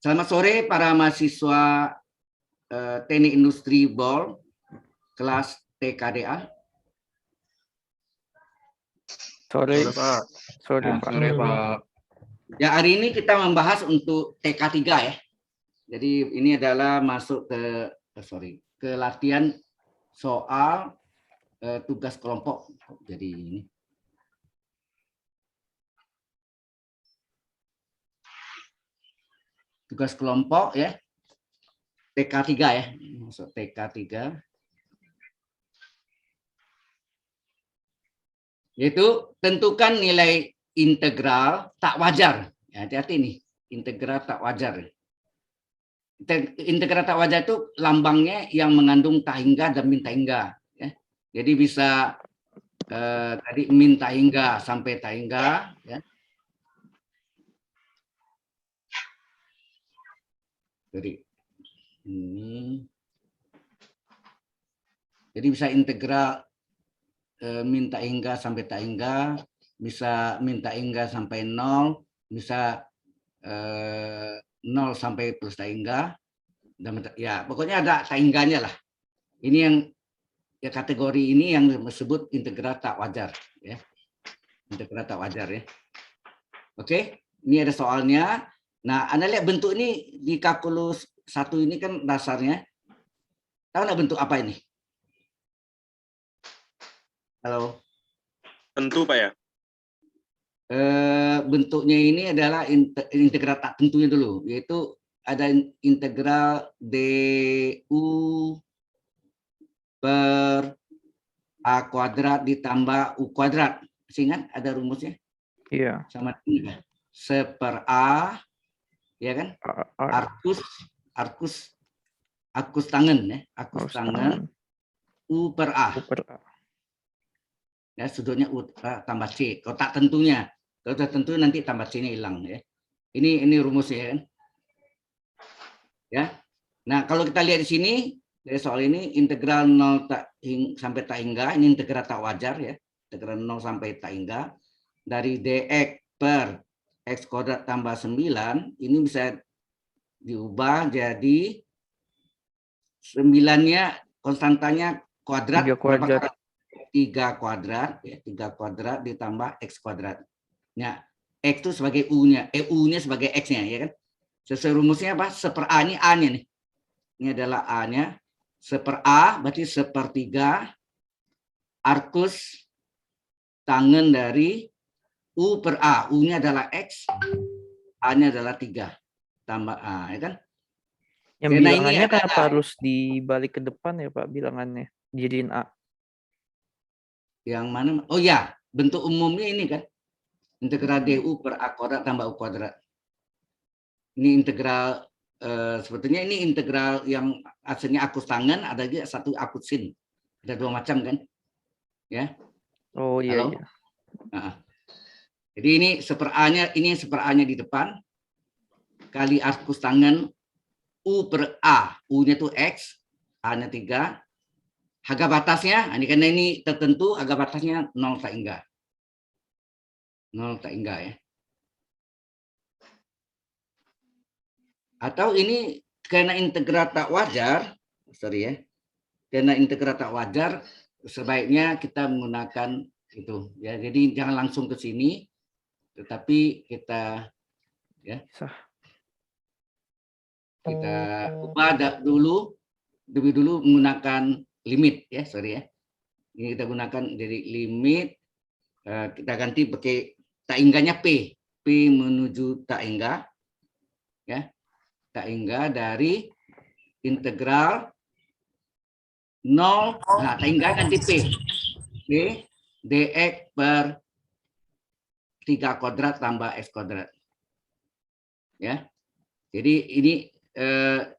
Selamat sore para mahasiswa Teknik Industri BOL kelas TKDA. Sore, Pak. sore Nah, Pak. Sore, Pak. Ya, hari ini kita membahas untuk TK3 ya. Jadi ini adalah masuk ke latihan soal tugas kelompok. Jadi ini. Tugas kelompok ya. TK3 ya. Masuk TK3. Yaitu tentukan nilai integral tak wajar. Ya, hati-hati nih, integral tak wajar. Integral tak wajar itu lambangnya yang mengandung tak hingga dan min tak hingga. Ya. Jadi bisa tadi min tak hingga sampai tak hingga. Ya. Jadi ini. Jadi bisa integral min tak hingga sampai tak hingga, bisa min tak hingga sampai 0, bisa 0 sampai plus tak hingga, dan ya pokoknya ada tak hingganya lah. Ini yang ya kategori ini yang disebut integral tak wajar ya. Integral tak wajar ya. Oke, ini ada soalnya. Nah, Anda lihat bentuk ini di kalkulus 1 ini kan dasarnya. Tahu nggak bentuk apa ini? Halo. Tentu, Pak ya? Bentuknya ini adalah integral tak tentunya dulu, yaitu ada integral du per a kuadrat ditambah u kuadrat. Masih ingat ada rumusnya? Iya. Sama ini seper a, ya kan? Arkus tangen ya, arkus tangen u per a. Ya, sudutnya u tambah c. Kalau tak tentunya, kalau tak tentu nanti tambah c-nya hilang ya. Ini rumusnya kan. Ya. Nah, kalau kita lihat di sini dari soal ini integral 0 sampai tak hingga, ini integral tak wajar ya. Integral 0 sampai tak hingga dari dx per x kuadrat tambah 9 ini bisa diubah jadi 9-nya konstantanya kuadrat, 3 kuadrat. 3 kuadrat ya, 3 kuadrat ditambah x kuadrat. Nah, x itu sebagai u-nya, u-nya sebagai x-nya ya kan. Sesuai rumusnya apa? Seper a, ini a-nya nih. Ini adalah a-nya. Seper a berarti sepertiga arkus tangen dari u per a. U-nya adalah x, a-nya adalah 3 tambah a ya kan. Yang Karena bilangannya ini kenapa harus dibalik ke depan ya Pak bilangannya? Jadiin A. Yang mana? Oh ya, bentuk umumnya ini kan. Integral du per a kuadrat tambah u kuadrat. Ini integral sebetulnya ini integral yang aslinya akus tangen, ada juga satu akus sin. Ada 2 macam kan? Ya. Oh iya. Halo? Iya. Nah, jadi ini seper a-nya, ini seper a-nya di depan kali akus tangen u per a. U-nya itu x, a-nya 3. Harga batasnya, ini karena ini tertentu, harga batasnya 0 tak hingga. 0 tak hingga ya. Atau ini karena integral tak wajar, sorry ya, karena integral tak wajar, sebaiknya kita menggunakan itu ya. Jadi jangan langsung ke sini, tetapi kita ya kita ubah dulu, lebih dulu menggunakan limit ya, sorry ya. Ini kita gunakan jadi limit, kita ganti pakai tak hingganya p, p menuju tak hingga ya. Tak hingga dari integral 0, nah tak hingga ganti p dx per 3 kuadrat tambah x kuadrat ya. Jadi ini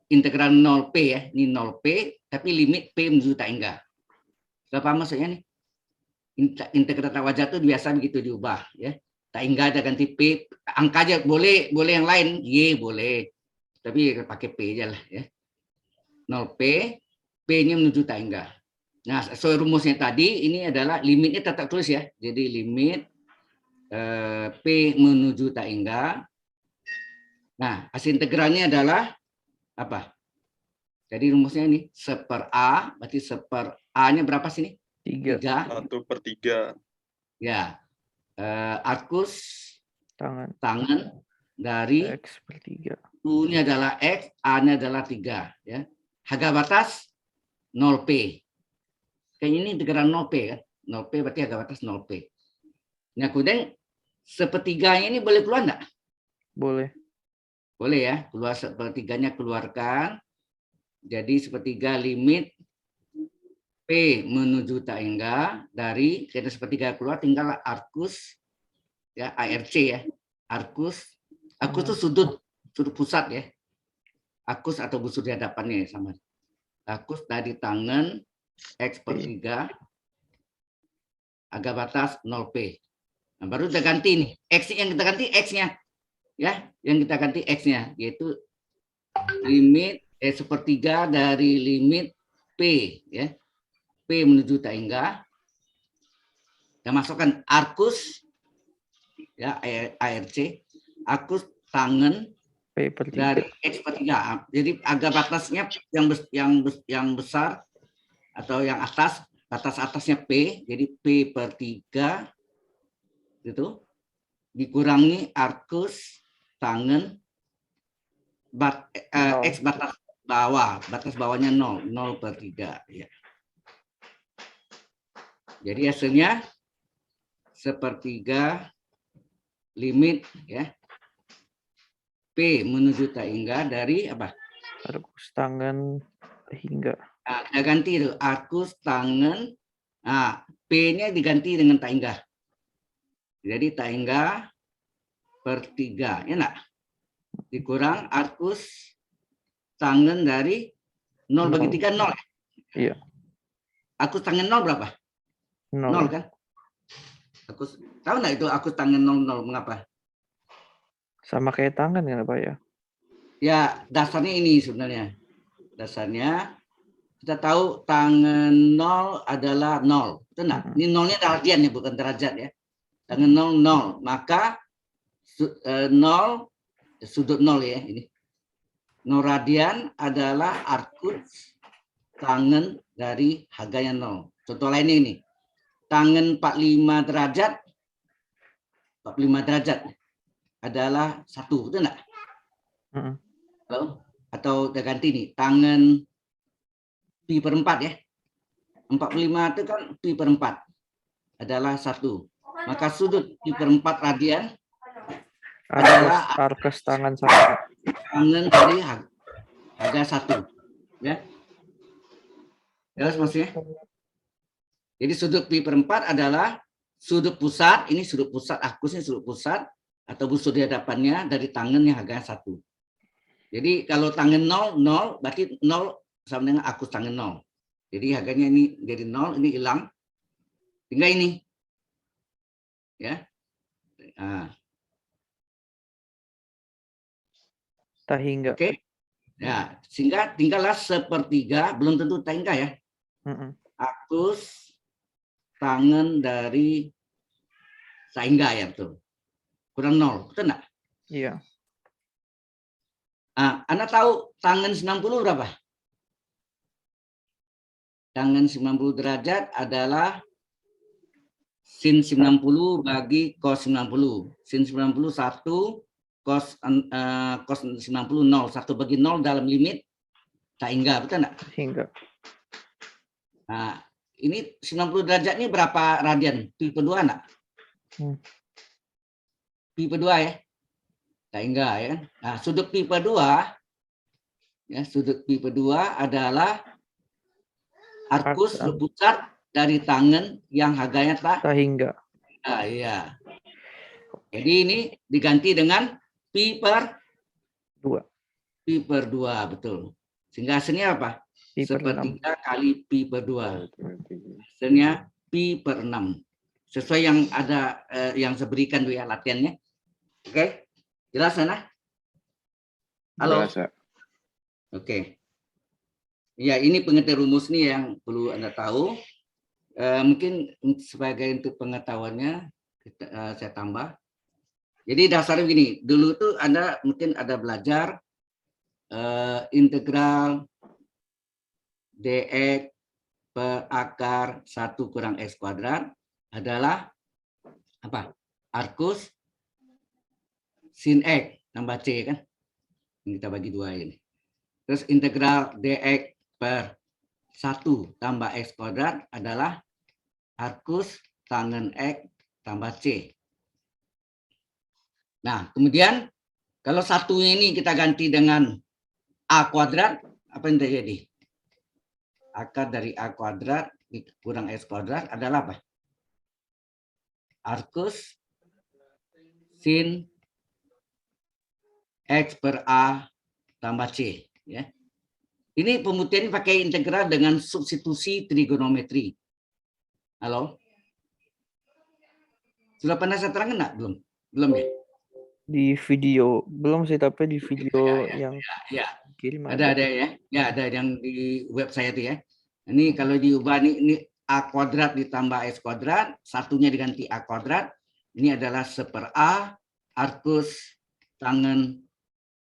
integral 0p ya, ini 0p tapi limit p menuju tak hingga. Sudah paham maksudnya nih? Integral tak wajar itu biasa begitu diubah ya. Tak hingga ada ganti p, angka aja boleh yang lain, y boleh. Tapi pakai P aja lah ya. 0P, P-nya menuju tak hingga. Nah, sesuai rumusnya tadi, ini adalah limitnya tetap tulis ya. Jadi limit P menuju tak hingga Nah, hasil integralnya adalah apa? Jadi rumusnya ini 1/A, berarti 1/A-nya berapa sini? 3 3. 1/3. Ya. Arcus tangan tangan dari X/3. U-nya adalah X, A-nya adalah 3. Ya. Harga batas 0P. Kayak ini integral 0P kan? 0P berarti harga batas 0P. Nah, kemudian sepertiganya ini boleh keluar enggak? Boleh. Boleh ya, keluar sepertiganya keluarkan. Jadi sepertiga limit P menuju tak hingga dari kita sepertiga keluar tinggal arcus ya ARC ya. Arcus itu sudut pusat ya. Arcus atau busur di hadapannya ya sama. Arcus dari tangan X/3 agak batas 0P. Nah, baru kita ganti nih. X yang kita ganti X-nya. Ya, yang kita ganti X-nya yaitu limit sepertiga dari limit P ya. P menuju tak hingga. Kita masukkan arcus ya ARC, arcus tangan P/3. dari X/3. Jadi agak batasnya yang besar atau yang atas, batas atasnya P, jadi P/3 gitu. Dikurangi arcus tangan X batas bawah, batas bawahnya 0/3 ya. Jadi hasilnya sepertiga limit ya P menuju tak hingga dari apa? Arcus tangan hingga. Nah, kita ganti itu arcus tangan. Nah, P-nya diganti dengan tak hingga. Jadi tak hingga per 3, ya enggak? Dikurang arcus tangan dari 0 bagi 3 0. Iya. Arcus tangan 0 berapa? 0 kan? Arcus tahu enggak itu arcus tangan 0 mengapa? Sama kayak tangan kan Pak ya? Ya, dasarnya ini sebenarnya. Dasarnya kita tahu tangan 0 adalah 0. Betul enggak? Ini 0-nya radian ya, bukan derajat ya. Tangan 0 0. Maka 0 sudut 0 ya ini. 0 radian adalah arcus tangan dari harganya 0. Contoh lainnya ini. Tangan 45 derajat adalah 1, betul enggak? Atau kita ganti nih, tangan pi/4 ya. 45 itu kan pi/4 adalah 1. Maka sudut pi/4 radian adalah arcus tangan 1. Tangan dari harga 1. Ya. Jelas maksudnya? Jadi sudut pi/4 adalah sudut pusat, ini sudut pusat, arcusnya sudut pusat atau busur di hadapannya dari tangan yang harganya 1. Jadi kalau tangan 0 0 berarti 0 sama dengan arcus tangan 0. Jadi harganya ini jadi 0, ini hilang. Tinggal ini. Ya. Nah. Tak hingga. Oke. Ya, sehingga tinggallah sepertiga, belum tentu tak hingga ya. Arcus tangan dari sehingga ya betul. Kurang 0, betul enggak? Iya. Nah, Anda tahu tangan 90 berapa? Tangan 90 derajat adalah sin 90 bagi cos 90. Sin 90 1, cos 90 0. 1 bagi 0 dalam limit tak hingga, betul enggak? Hingga. Nah, ini 90 derajat ini berapa radian? Pi/2 enggak? Pi/2 ya. Tak hingga ya kan. Nah, sudut pi/2 ya, sudut pi/2 adalah arcus berpusat dari tangan yang harganya tak hingga. Nah, iya. Jadi ini diganti dengan pi/2. Pi/2 betul. Sehingga hasilnya apa? Sepertiga kali pi/2. Hasilnya pi/6. Sesuai yang ada yang saya berikan dulu ya latihannya. Oke. Jelas sana? Halo. Jelas, ya. Oke. Ya, ini pengertian rumus nih yang perlu Anda tahu. Mungkin sebagai untuk pengetahuannya saya tambah. Jadi dasarnya begini, dulu tuh Anda mungkin ada belajar integral dx per akar 1 kurang X kuadrat adalah apa? Arcus sin X tambah C kan? Ini kita bagi 2 ini. Terus integral dx per 1 tambah X kuadrat adalah arcus tangen X tambah C. Nah, kemudian kalau satunya ini kita ganti dengan A kuadrat, apa yang terjadi? Akar dari A kuadrat kurang X kuadrat adalah apa? Arcus sin X per A tambah C. Ya. Ini pembuktian pakai integral dengan substitusi trigonometri. Halo? Sudah pernah saya terangkan enggak? Belum? Belum ya? Di video belum sih, tapi di video yang Ya, kirim ada ya. Ya, ada yang di web saya itu ya. Ini kalau diubah ini A kuadrat ditambah X kuadrat, satunya diganti A kuadrat. Ini adalah 1/A arcus tangen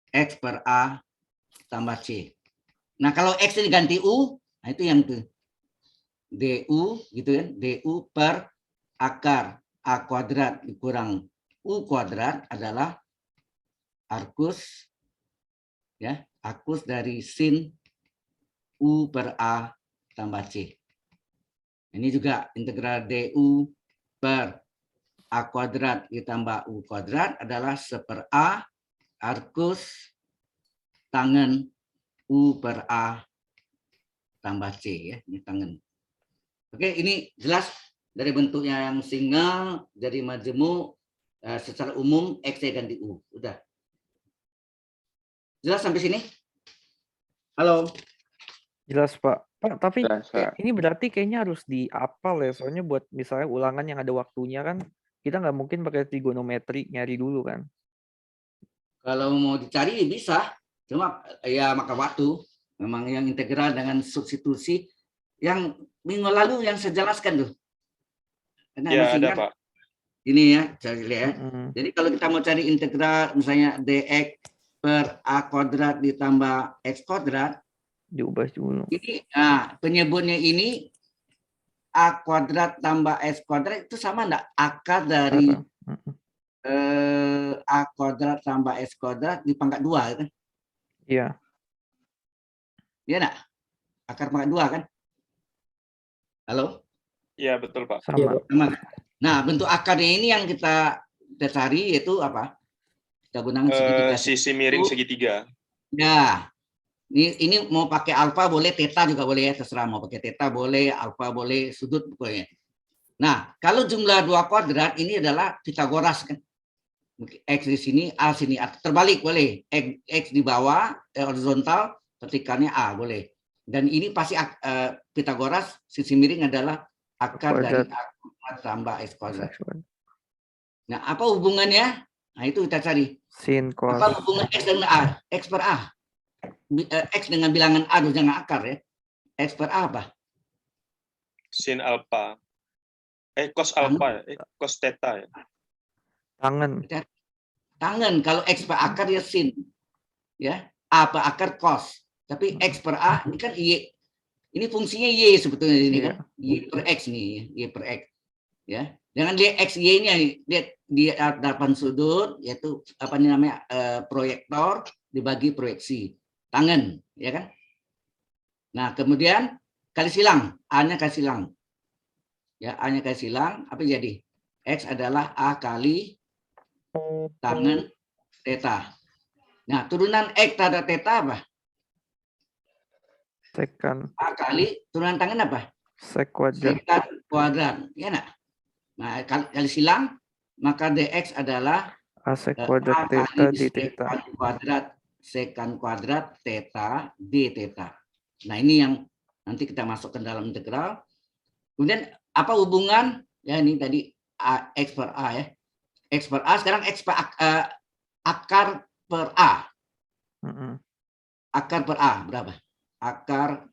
X per A tambah C. Nah, kalau X ini diganti U, nah itu yang itu. DU gitu kan, DU per akar A kuadrat dikurang U kuadrat adalah arcus ya, arcus dari sin U per A tambah C. Ini juga integral DU per A kuadrat ditambah U kuadrat adalah 1/A arcus tangen U per A tambah C ya, ini tangen. Oke, ini jelas dari bentuknya yang single, dari majemuk secara umum X ganti U. Udah. Jelas sampai sini? Halo. Jelas, Pak. Pak, tapi Jelas, Pak. ini berarti kayaknya harus dihafal ya, soalnya buat misalnya ulangan yang ada waktunya kan, kita nggak mungkin pakai trigonometri nyari dulu kan. Kalau mau dicari bisa, cuma ya makan waktu. Memang yang integral dengan substitusi yang minggu lalu yang saya jelaskan tuh. Karena Ya, masih ada, ingat Pak. ini ya, cari lihat. Mm-mm. Jadi kalau kita mau cari integral misalnya dx per A kuadrat ditambah X kuadrat, Diubah dulu. ini penyebutnya ini A kuadrat tambah X kuadrat itu sama enggak? Akar dari Mm-mm. A kuadrat tambah X kuadrat dipangkat 2 kan? Iya, Iya enggak? Akar pangkat 2 kan? Halo? Ya, betul, Pak. sama. Sama. Nah, bentuk akarnya ini yang kita cari yaitu apa? Kita gunakan segitiga. Sisi miring segitiga. Ya, ini mau pakai alfa boleh, theta juga boleh ya, terserah mau pakai theta boleh, alfa boleh, sudut pokoknya. Nah, kalau jumlah 2 kuadrat ini adalah Pitagoras kan. X di sini, A sini, terbalik boleh. X di bawah, horizontal, petikannya A boleh. Dan ini pasti Pitagoras, sisi miring adalah akar dari A kuadrat tambah X kuadrat. Nah, apa hubungannya? Nah, itu kita cari. Sin cos. Apa hubungan X dengan A? X per A. X dengan bilangan A, jangan akar ya. X per A apa? Sin alpha. Cos alpha. Cos theta ya. Tangan. Tangan. Kalau X per akar ya sin. Ya. A per akar cos. Tapi X per A ini kan Y. Ini fungsinya Y sebetulnya ini kan. Y per X nih. Y per X. Ya. Jangan lihat X Y nya, lihat di hadapan sudut yaitu apa namanya proyektor dibagi proyeksi. Tangan, ya kan? Nah, kemudian kali silang, A-nya kali silang. Ya, A-nya kali silang, apa jadi? X adalah A kali tangan theta. Nah, turunan X terhadap theta apa? Sekan. A kali turunan tangan apa? Sek kuadrat. Sekan kuadrat, ya enggak? Nah, kali silang, maka dx adalah A sek A kuadrat theta kali di theta. sekan kuadrat theta d theta. Nah, ini yang nanti kita masukkan dalam integral. Kemudian apa hubungan? Ya, ini tadi X per A ya. X per A, sekarang X per akar per A. Akar per A berapa? Akar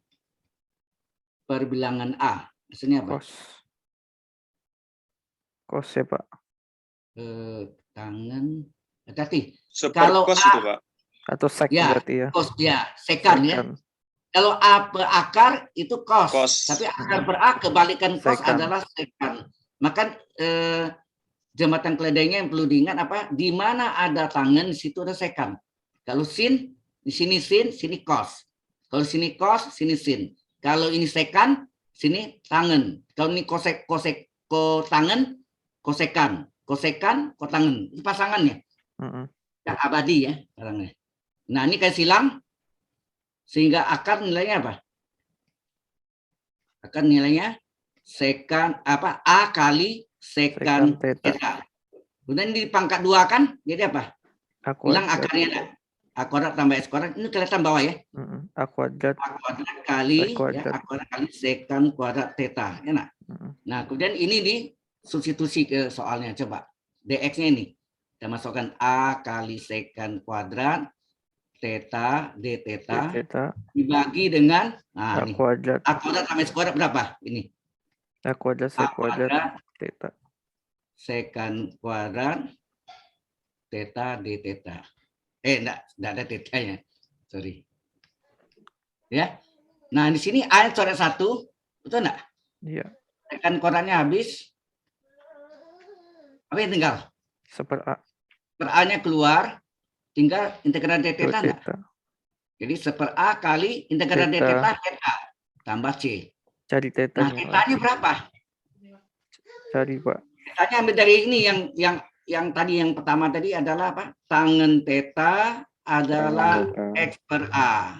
per bilangan A. Maksudnya apa? Cos. Cos ya, Pak. tangan. Hati-hati. Super Kalau cos A, itu, Pak. Atau sek ya, berarti ya. cos ya, sekan ya. Sekan. Kalau A per akar itu cos, Cos. tapi akar per A kebalikan cos Sekan. adalah sekan. Maka jembatan keledainya yang perlu diingat apa? Di mana ada tangan, di situ ada sekan. Kalau sin, di sini sin, sini cos. Kalau sini cos, sini sin. Kalau ini sekan, sini tangan. Kalau ini kosek, ko tangan, kosekan. Kosekan, ko tangan. Itu pasangannya. Ya, abadi ya barangnya. Nah, ini kayak silang. Sehingga akar nilainya apa? Akar nilainya sekan apa? A kali sekan theta. theta. Kemudian di pangkat 2 kan jadi apa? A Hilang kuadrat. akarnya ada. A kuadrat tambah S kuadrat. Ini kelihatan bawah ya. A kuadrat. A kuadrat kali Sek kuadrat. ya, A kuadrat kali sekan kuadrat theta. Ya, nah. Nah, kemudian ini di substitusi ke soalnya coba. Dx-nya ini. Kita masukkan A kali sekan kuadrat theta d theta Theta. dibagi dengan A ini. kuadrat. A kuadrat tambah S kuadrat berapa? Ini. A kuadrat A sek kuadrat kuadrat theta. sekan kuadrat theta d theta. Enggak ada tetanya. Sorry. Ya. Nah, di sini A coret 1, betul enggak? Iya. Sekan kuadratnya habis. Apa yang tinggal? Seper A. Per A-nya keluar, tinggal integral d Dua theta enggak? theta. Jadi seper A kali integral d Theta. theta theta tambah C. Cari Nah, tetanya. tetanya berapa? Cari, Pak. Tetanya ambil dari ini yang tadi yang pertama tadi adalah apa? Tangan theta adalah X per A.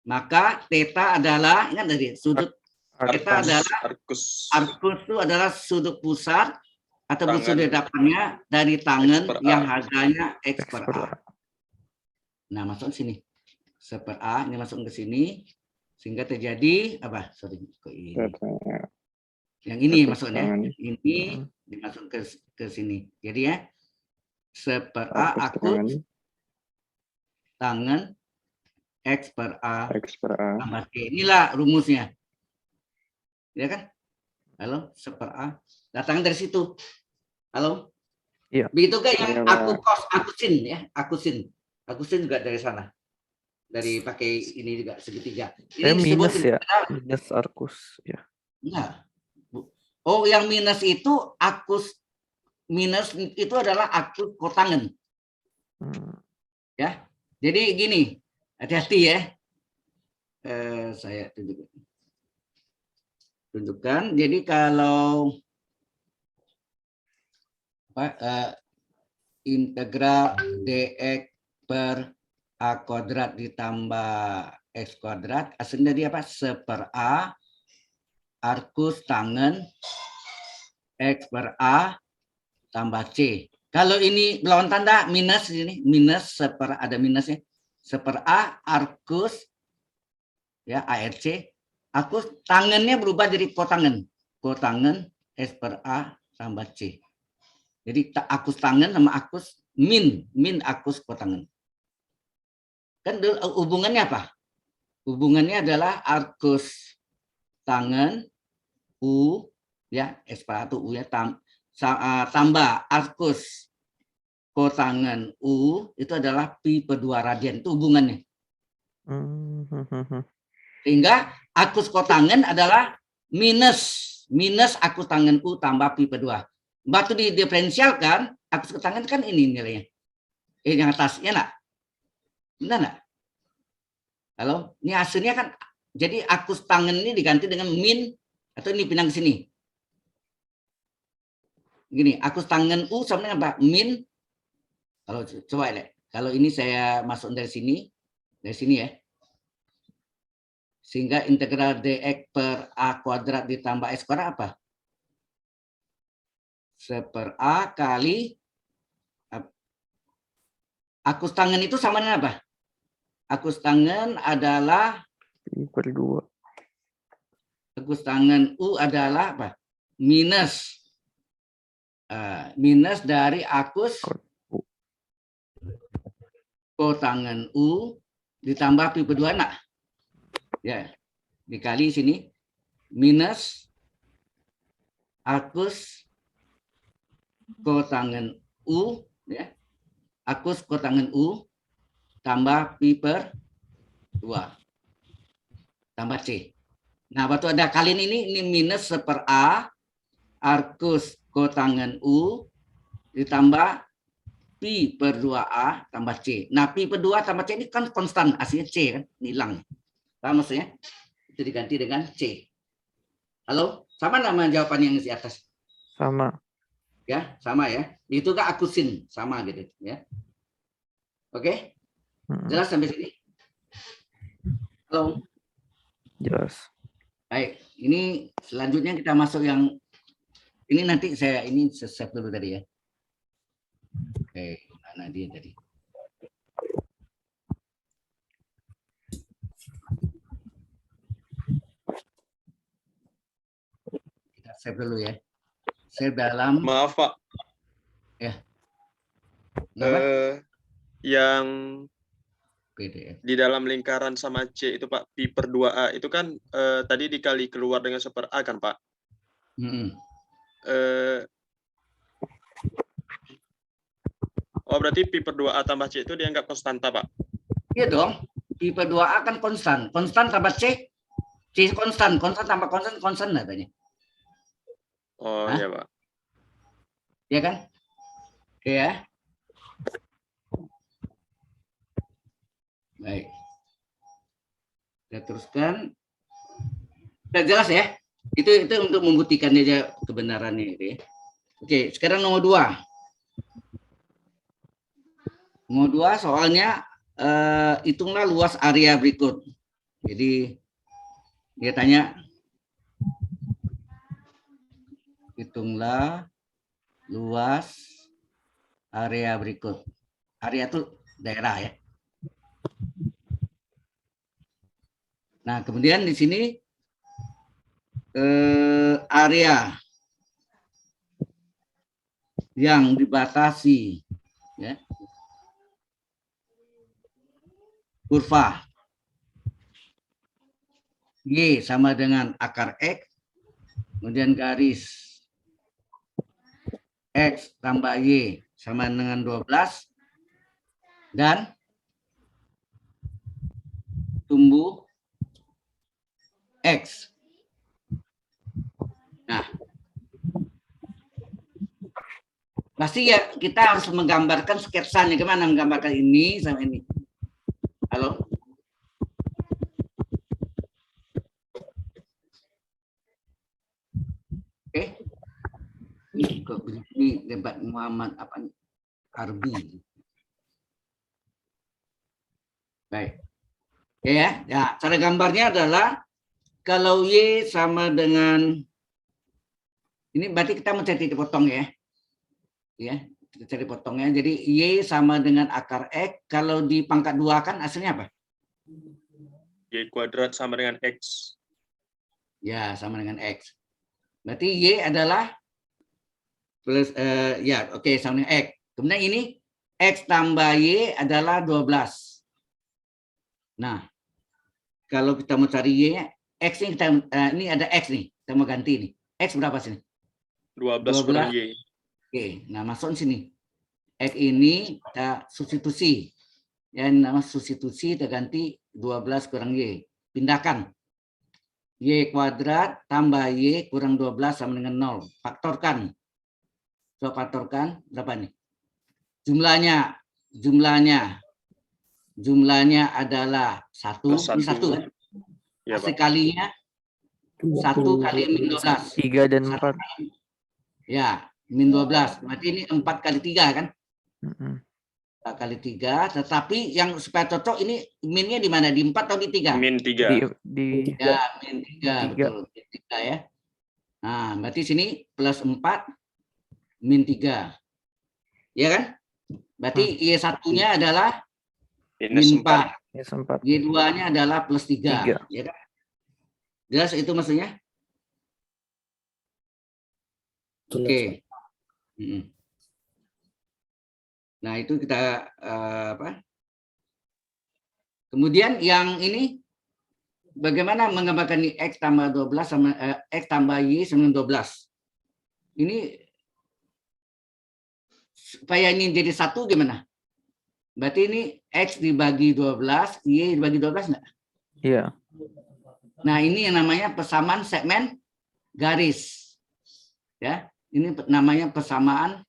Maka theta adalah, ingat dari sudut theta adalah Arcus. arcus itu adalah sudut pusat atau Tangan. sudut depannya dari tangan X per A. yang harganya X X per per A. A. Nah, masuk sini. Seper A ini masuk ke sini sehingga terjadi apa? Sorry, kok ini. Yang ini Satu maksudnya. tangan. Ini dimasuk ke sini. Jadi ya seper A akut tangan X per A tambah C. Inilah rumusnya. Ya kan? Halo, seper A. Datang dari situ. Halo? Iya. Begitu gak yang aku cos, akusin ya, akusin. Akusin juga dari sana. Dari pakai ini juga segitiga. Ini Minus ya. integral. Minus arcus ya. Enggak. Oh, yang minus itu akus minus itu adalah akus kotangan. Ya. Jadi gini, hati-hati ya. Saya tunjukkan. Jadi kalau integral dx per a kuadrat ditambah x kuadrat aslinya dia apa? Seper a arcus tangan x per a tambah c. Kalau ini lawan tanda minus ini minus seper ada minusnya. Seper a arcus ya arc arcus tangannya berubah jadi kotangan. Kotangan x per a tambah c. Jadi akus tangan sama akus min akus kotangan. Kan hubungannya apa? Hubungannya adalah arcus tangan u ya S per A itu u ya tambah arcus kotangan u itu adalah pi per 2 radian, itu hubungannya. Sehingga akus kotangan adalah minus akus tangan u tambah pi per 2. Batu didiferensialkan, akus kotangan kan ini nilainya. Yang atas, ya nak? Benar nak? Halo? Ini hasilnya kan, jadi akus tangan ini diganti dengan min, atau ini pindah ke sini. Gini, akus tangan U sama dengan apa? Min, kalau coba ya, kalau ini saya masuk dari sini ya. Sehingga integral dx per A kuadrat ditambah S kuadrat apa? Seper A kali akus tangan itu sama dengan apa? Akus tangan adalah pi per 2. akus tangan U adalah apa? Minus dari akus kotangan U ditambah pi per 2 nak? Ya, dikali sini minus akus kotangan U, ya, akус kotangen U tambah pi per 2 tambah C. Nah, waktu ada kalian ini minus 1/A arcus kotangen U ditambah pi per 2A tambah C. Nah, pi per 2 tambah C ini kan konstan, aslinya C kan, hilang. Paham maksudnya? Itu diganti dengan C. Halo? Sama nama jawaban yang di atas? Sama. Ya, sama ya. Itu kan akusin, sama gitu ya. Oke? Jelas sampai sini? Halo? Jelas. Baik, ini selanjutnya kita masuk yang ini nanti saya ini save dulu tadi ya. Oke, mana dia tadi? Kita save dulu ya. Save dalam Maaf Pak, yang PDF. di dalam lingkaran sama C itu Pak, pi per 2A itu kan tadi dikali keluar dengan 1/A kan Pak? Oh berarti pi per 2A tambah C itu dianggap konstanta Pak? Iya dong. Pi per 2A kan konstan. Konstan tambah C. C konstan. Konstan tambah konstan. Konstan katanya. Oh Hah? iya Pak. Iya kan? Oke ya. Baik. Kita teruskan. Sudah jelas ya? Itu untuk membuktikan aja kebenarannya itu ya. Oke, sekarang nomor 2. Nomor 2 soalnya hitunglah luas area berikut. Jadi dia tanya hitunglah luas area berikut. Area itu daerah ya. Nah, kemudian di sini area yang dibatasi ya, kurva Y sama dengan akar X, kemudian garis X tambah Y sama dengan 12, dan tumbuh X. Nah, pasti ya kita harus menggambarkan sketsanya. Gimana menggambarkan ini sama ini? Halo? Oke. Ini kok begini debat Muhammad apa nih? Arbi. Baik. Ya, cara gambarnya adalah kalau Y sama dengan ini berarti kita mencari titik potong ya. Ya, kita cari potongnya. Jadi Y sama dengan akar X, kalau di pangkat 2 kan hasilnya apa? Y kuadrat sama dengan X. Ya, sama dengan X. Berarti Y adalah plus ya, oke, sama dengan X. Kemudian ini X tambah Y adalah 12. Nah, kalau kita mau cari Y-nya, X ini kita ini ada X nih, kita mau ganti nih. X berapa sini? 12 kurang Y. Oke, nah masuk sini. X ini kita substitusi. Yang nama substitusi kita ganti 12 kurang Y. Pindahkan. Y kuadrat tambah Y kurang 12 sama dengan 0. Faktorkan. Coba faktorkan berapa nih? Jumlahnya adalah 1. Ini 1 kan? Ya, Hasil Pak. kalinya 1 kali min 12. 3 dan 4. Ya, min 12. Berarti ini 4 kali 3 kan? 4 kali 3. Tetapi yang supaya cocok ini minnya di mana? Di 4 atau di 3? Min 3. Ya, min 3. Betul. Min 3 ya. Nah, berarti sini plus 4 min 3. Ya kan? Berarti Y1-nya adalah min 4. Y2-nya adalah plus 3. Ya kan? Jelas itu maksudnya? Oke. Nah, itu kita apa? Kemudian yang ini bagaimana menggambarkan X tambah 12 sama X tambah Y sama 12. Ini supaya ini jadi satu gimana? Berarti ini X dibagi 12, Y dibagi 12 enggak? Iya. Nah, ini yang namanya persamaan segmen garis. Ya, ini namanya persamaan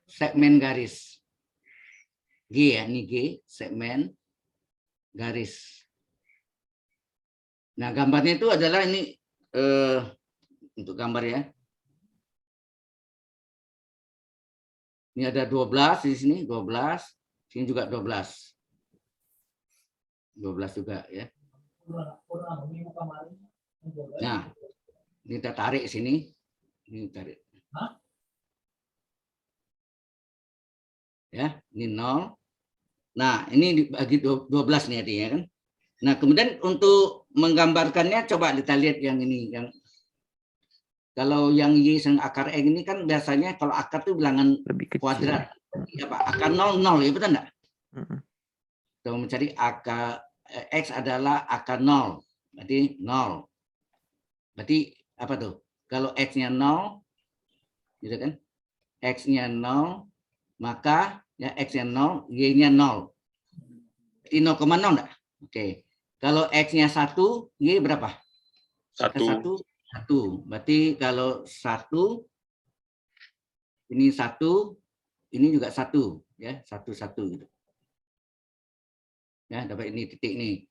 segmen garis. G ya, ini G, segmen garis. Nah, gambarnya itu adalah ini untuk gambar ya. Ini ada 12 di sini, 12. Sini juga 12. 12 juga ya. Nah, ini kita tarik sini. Ini tarik. Ya, ini 0. Nah, ini dibagi 12 nih artinya kan. Nah, kemudian untuk menggambarkannya coba kita lihat yang ini, yang kalau yang Y dan akar X ini kan biasanya kalau akar itu bilangan Lebih kecil. kuadrat. Ya, Pak, akar 0 ya, betul enggak? Mm-mm. Kita mencari akar X adalah akar 0. Berarti 0. Berarti apa tuh? Kalau X-nya 0, gitu kan? X-nya 0, maka ya X-nya 0, Y-nya 0. Berarti 0,0 enggak? Oke. Kalau X-nya 1, Y berapa? 1. 1. Berarti kalau 1, ini 1, ini juga 1. Ya, 1 gitu. Ya, dapat ini titik ini.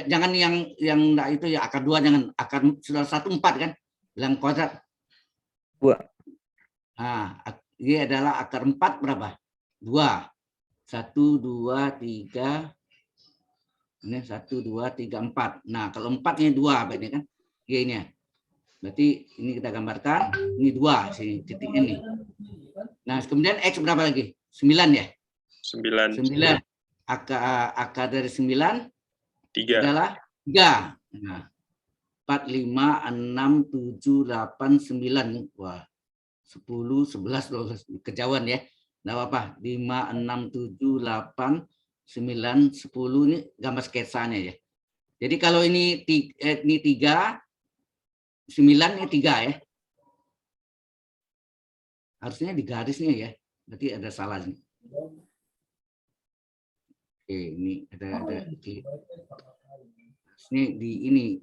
Jangan yang enggak itu ya akar 2, jangan akar sudah 1 4 kan? Bilang kuadrat. 2. Nah, Y adalah akar 4 berapa? 2. 1 2 3. Ini 1 2 3 4. Nah, kalau 4-nya 2 berarti kan Y-nya. Berarti ini kita gambarkan, ini 2 sini titiknya nih. Nah, kemudian X berapa lagi? 9 ya? 9. 9. Akar dari 9 3. adalah 3. Nah, 4, 5, 6, 7, 8, 9. Wah, 10, 11, 12. Kejauhan ya. Nggak apa-apa. 5, 6, 7, 8, 9, 10. Ini gambar sketsanya ya. Jadi kalau ini 3, 9 ini 3 ya. Harusnya di garisnya ya. Berarti ada salah nih. Oke, ini ada harusnya di ini.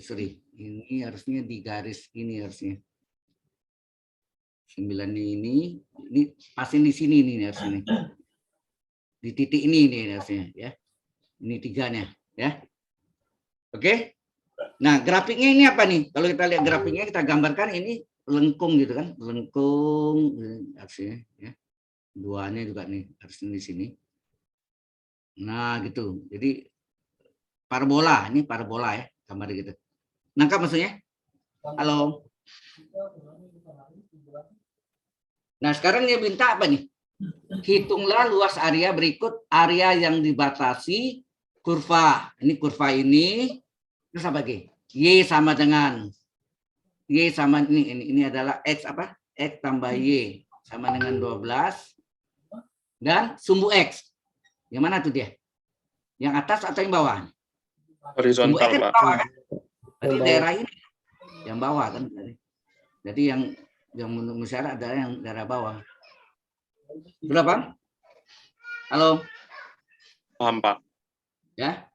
Sorry, ini harusnya di garis ini harusnya. 9 ini pasti di sini nih harusnya. Di titik ini nih harusnya ya. Ini 3-nya ya. Oke. Nah, grafiknya ini apa nih? Kalau kita lihat grafiknya, kita gambarkan ini lengkung gitu kan, lengkung harusnya ya. 2-nya juga nih harusnya di sini. Nah, gitu. Jadi parabola, ini parabola ya, gambar gitu. Nangkap maksudnya? Halo. Nah, sekarang dia minta apa nih? Hitunglah luas area berikut area yang dibatasi kurva. Ini kurva ini terus apa lagi? Y sama dengan Y sama ini adalah X apa? X tambah Y sama dengan 12 dan sumbu X. Yang mana tuh dia? Yang atas atau yang bawah? Sumbu X Horizontal, kan Pak. bawah kan? Berarti Yang bawah. daerah ini yang bawah kan? Jadi yang menurut masyarakat adalah yang daerah bawah. Berapa? Halo? Paham, Pak. Ya.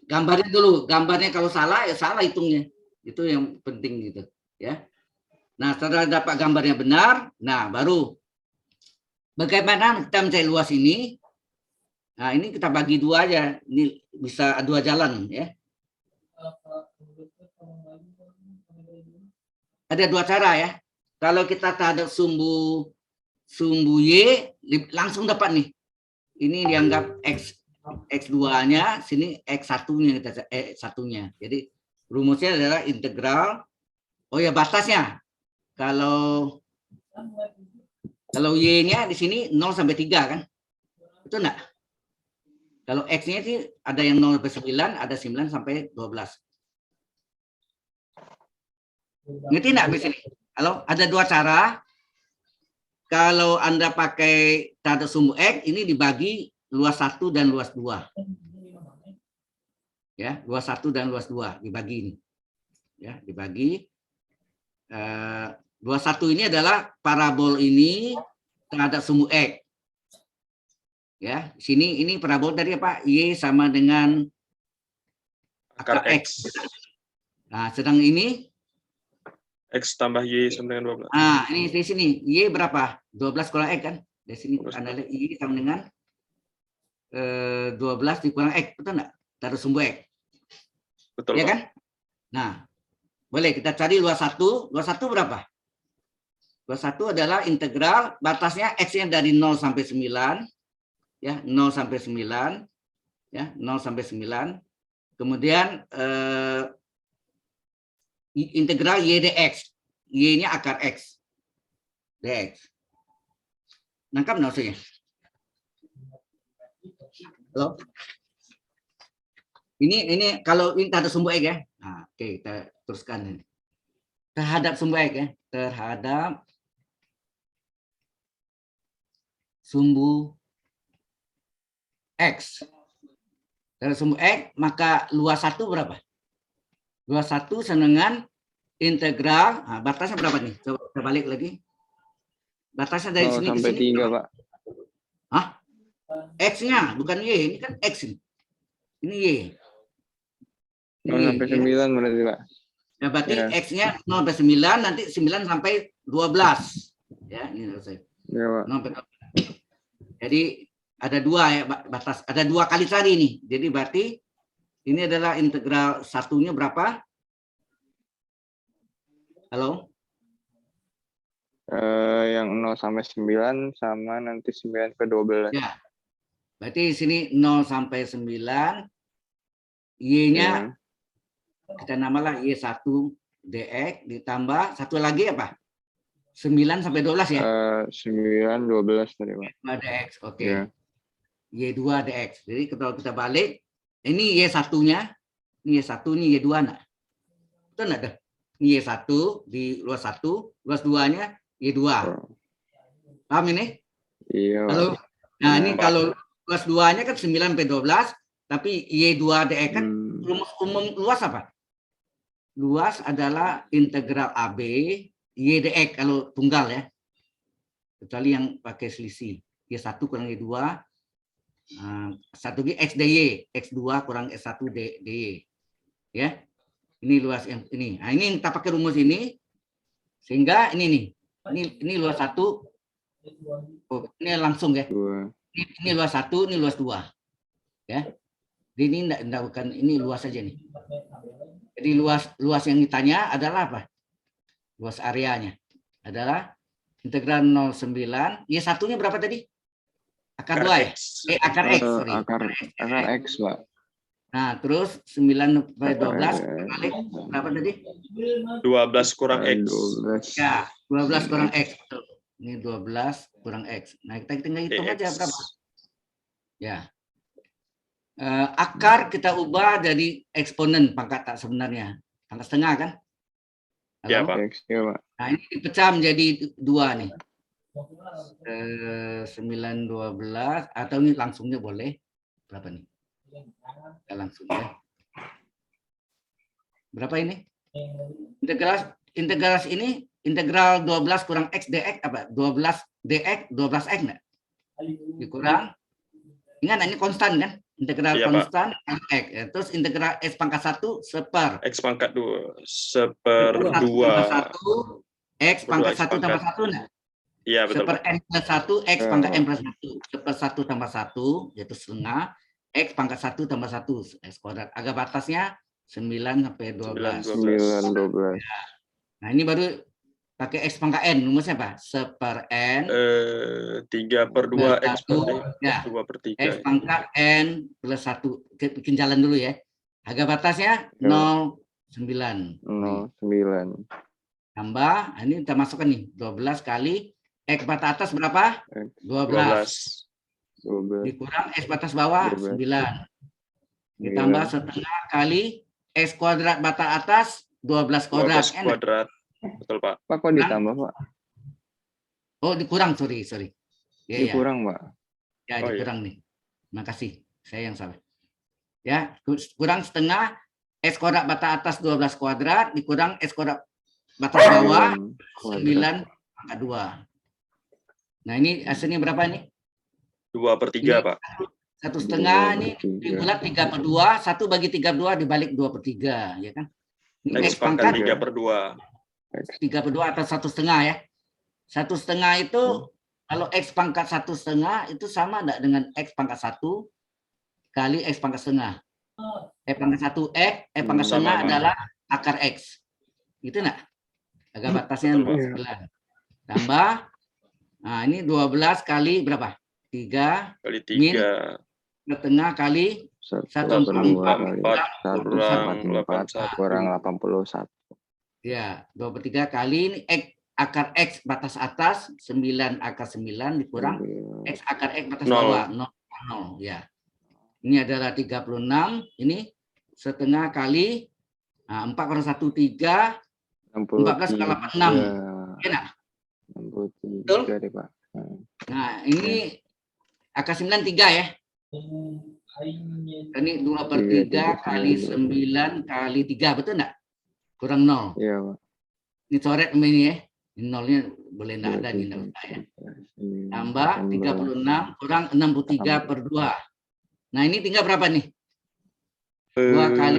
Gambarnya dulu. Gambarnya kalau salah ya salah hitungnya. Itu yang penting gitu, ya. Nah, setelah dapat gambarnya benar, nah baru bagaimana kita mencari luas ini? Nah, ini kita bagi 2 aja. Ini bisa 2 jalan ya. Ada 2 cara ya. Kalau kita tak ada sumbu Y langsung dapat nih. Ini dianggap X2-nya, sini X1-nya kita X1-nya. Jadi rumusnya adalah integral. Oh ya, batasnya. Kalau Y-nya di sini 0 sampai 3 kan? Itu enggak? Kalau X-nya sih ada yang 0 sampai 9, ada 9 sampai 12. Ngerti enggak di sini? Halo, ada 2 cara. Kalau Anda pakai tanda sumbu X, ini dibagi luas 1 dan luas 2. Ya, luas 1 dan luas 2 dibagi ini. Ya, dibagi 21 ini adalah parabol ini terhadap sumbu X. Ya, sini ini parabol dari apa? Y sama dengan Akar akar X. Nah, sedang ini, X tambah Y sama dengan 12. nah ini di sini, Y berapa? 12 kurang X kan? Di sini 12 Anda lihat Y sama dengan 12 dikurang X, betul enggak? Taruh sumbu X. Betul, Ya Pak. kan? Nah, boleh kita cari luas 1. Luas 1 berapa? Luas 1 adalah integral, batasnya X-nya dari 0 sampai 9. Ya, 0 sampai 9. Ya, 0 sampai 9. Kemudian integral Y dx. Y-nya akar X. Dx. Nangkap nggak maksudnya? Halo? Ini kalau ini ada sumbu X ya. Nah, oke, kita teruskan ini. Terhadap sumbu X ya. Terhadap sumbu X. Terhadap sumbu X, maka luas 1 berapa? Luas 1 sama dengan integral, nah, batasnya berapa nih? Coba kita balik lagi. Batasnya dari 0 sini ke sampai sini. 3, Pak. Hah? X-nya, bukan Y. Ini kan X. Ini Y. 0 sampai 9 berarti, Pak. Ya, berarti Ya. X-nya 0 sampai 9, nanti 9 sampai 12. Ya, ini selesai. Ya, Pak. 0 sampai 12. Jadi ada dua ya batas, ada dua kali cari nih. Jadi berarti ini adalah integral satunya berapa? Halo? Yang 0 sampai 9 sama nanti 9 ke 12. Ya. Berarti di sini 0 sampai 9. Y-nya Ya. kita namalah Y1 dx ditambah satu lagi apa? 9 sampai 12 ya? 9, 12 tadi, Pak. dx. Oke. Ya. Y2 dx. Jadi kalau kita balik, ini Y1-nya, ini Y1, ini Y2 enggak? Itu enggak ada? Ini Y1 di luas 1, luas 2-nya Y2. Paham ini? Iya, Pak. Halo? Nah, ini Pak. kalau luas 2-nya kan 9 sampai 12, tapi Y2 dx kan rumus umum luas apa? Luas adalah integral AB Y dx kalau tunggal ya. Kecuali yang pakai selisih. Y1 kurang Y2. Satu lagi X dy. X2 kurang S1 dy. Ya. Ini luas yang ini. Nah, ini kita pakai rumus ini. Sehingga ini nih. Ini luas 1. Oh, ini langsung ya. 2. Ini luas 1, ini luas 2. Ya. Jadi ini enggak bukan ini luas saja nih. Jadi luas yang ditanya adalah apa? Luas areanya adalah integral 09. Y1-nya berapa tadi? Akar 2 ya? Akar X, sorry. Akar X, Pak. Nah, terus 9 sampai 12 balik berapa tadi? 12 kurang X. 12. Ya, 12 kurang X. Betul. Ini 12 kurang X. Nah, kita tinggal hitung Dx. aja berapa. Ya. Akar kita ubah dari eksponen pangkat tak sebenarnya. Pangkat setengah kan? Halo? Ya, Pak. X, ya, Pak. Nah, ini dipecah menjadi 2 nih. 9, 12, atau ini langsungnya boleh. Berapa nih? Kita langsung ya. Berapa ini? Integral ini, integral 12 kurang X dx apa? 12 dx, 12X enggak? Dikurang. Ingat, ini konstan kan? Integral Iya, konstan X. Ya. Terus integral X pangkat 1 seper. X pangkat 2. Seper 2. 1, X pangkat 1 tambah 1 enggak? Iya, betul, Seper Pak. N plus 1, X pangkat N plus 1. Seper 1 tambah 1, yaitu setengah. X pangkat 1 tambah 1, X kuadrat. Agak batasnya 9 sampai 12. 9, 12. Nah, ini baru pakai X pangkat N. Rumusnya apa? Seper N. 3 per 2 X per 1, ya. 2 per 3. X pangkat N plus 1. Bikin jalan dulu ya. Harga batasnya Ya. 0,9. 0, 9. Tambah, nah ini kita masukkan nih. 12 kali X batas atas berapa? 12. 12. Dikurang X batas bawah 12. 9. Ditambah setengah kali X kuadrat batas atas 12 kuadrat. 12 kuadrat. Betul, Pak. Pak, kok ditambah, Pak? Oh, dikurang, sorry. Ya, ya. Dikurang, Pak. Ya, Oh, dikurang nih. Makasih, saya yang salah. Ya, kurang setengah X kuadrat batas atas 12 kuadrat dikurang X kuadrat batas bawah 9 9 pangkat 2. Nah, ini hasilnya berapa nih? 2/3, Ini Pak. 1,5 ini 2/3. dibulat 3/2, 1 bagi 3/2 dibalik 2/3, ya kan? Ini X X pangkat 3/2. 3/2 atau 1,5 ya. 1,5 itu kalau X pangkat 1,5 itu sama enggak dengan X pangkat 1 kali X pangkat setengah. Pangkat 1 X, pangkat Sama, setengah Pak. adalah akar X. Gitu enggak? Agak batasnya Betul, 9. Tambah, nah ini 12 kali berapa? 3 Kali min 3. setengah kali 1/2 kali 1/4 kurang 81. ya 2/3 kali ini X akar X batas atas 9 akar 9 dikurang X akar X batas Nol. bawah 0 ya. Ini adalah 36, ini setengah kali 4 kurang 1 3 14 kali 86. Ya, nah. 63 deh, Pak. Nah, ini akar 9 3 ya. Ini 2/3 kali 9 kali 3, betul enggak? Kurang 0. Iya, Pak. Ini coret ini ya. Ini nolnya boleh enggak ada, ini enggak usah ya. Tambah 36 kurang 63/2. Nah, ini tinggal berapa nih? 2 kali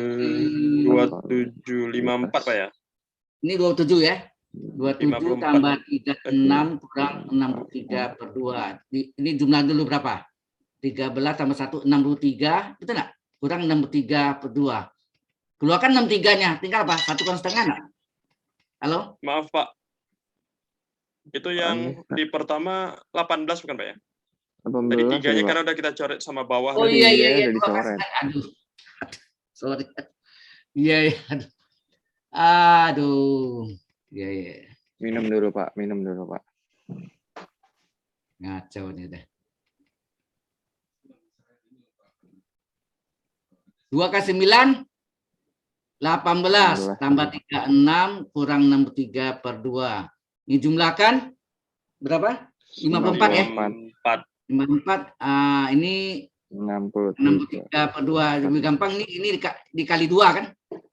2754, Pak ya. ini 27 ya. 27 54. tambah 36 kurang 63/2. Ini jumlah dulu berapa? 13 tambah 1 63, betul enggak? Kurang 63/2. Keluarkan 63-nya, tinggal apa? 1,5 enggak? Halo? Maaf, Pak. Itu yang di pertama 18 bukan, Pak ya? 18 Tadi 3-nya Pak. karena udah kita coret sama bawah. Oh tadi. iya udah dua dicoret. kasih. Aduh. Sorry. Iya. Aduh. Iya. Minum dulu, Pak. Minum dulu, Pak. Ngaco nih udah. 2 kali 9 18 tambah 36 kurang 63/2. Ini jumlahkan berapa? 54 ya? 54. 54. Ini 63. 63/2. Lebih gampang ini dikali 2 kan?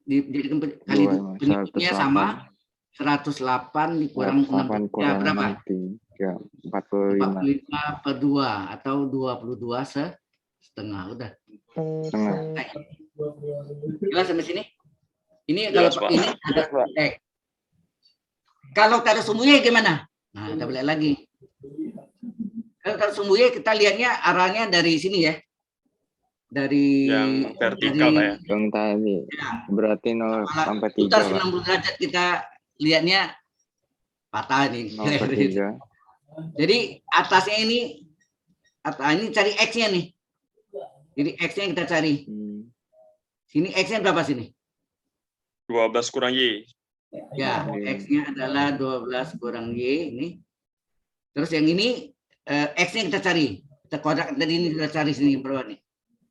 Jadi kali penyebutnya sama 108 dikurang 8 kurang berapa? 63. 45. 45/2 atau 22 setengah. Udah. Setengah. Jelas sampai sini? Ini Jelas, kalau Pak. ini ada X. Kalau tak ada sumbu Y gimana? Nah, kita balik lagi. Kalau tak ada sumbu Y kita lihatnya arahnya dari sini ya. Dari Yang vertikal, Pak ya. Yang tadi. Berarti 0 sampai 3, putar Pak. 90 derajat kita lihatnya patah nih. 0/3. Jadi atasnya ini cari X-nya nih. Jadi X-nya kita cari. Sini X-nya berapa sini? 12 kurang Y. Ya, X-nya adalah 12 kurang Y ini. Terus yang ini X-nya kita cari. Kita kuadrat tadi ini kita cari sini berapa nih?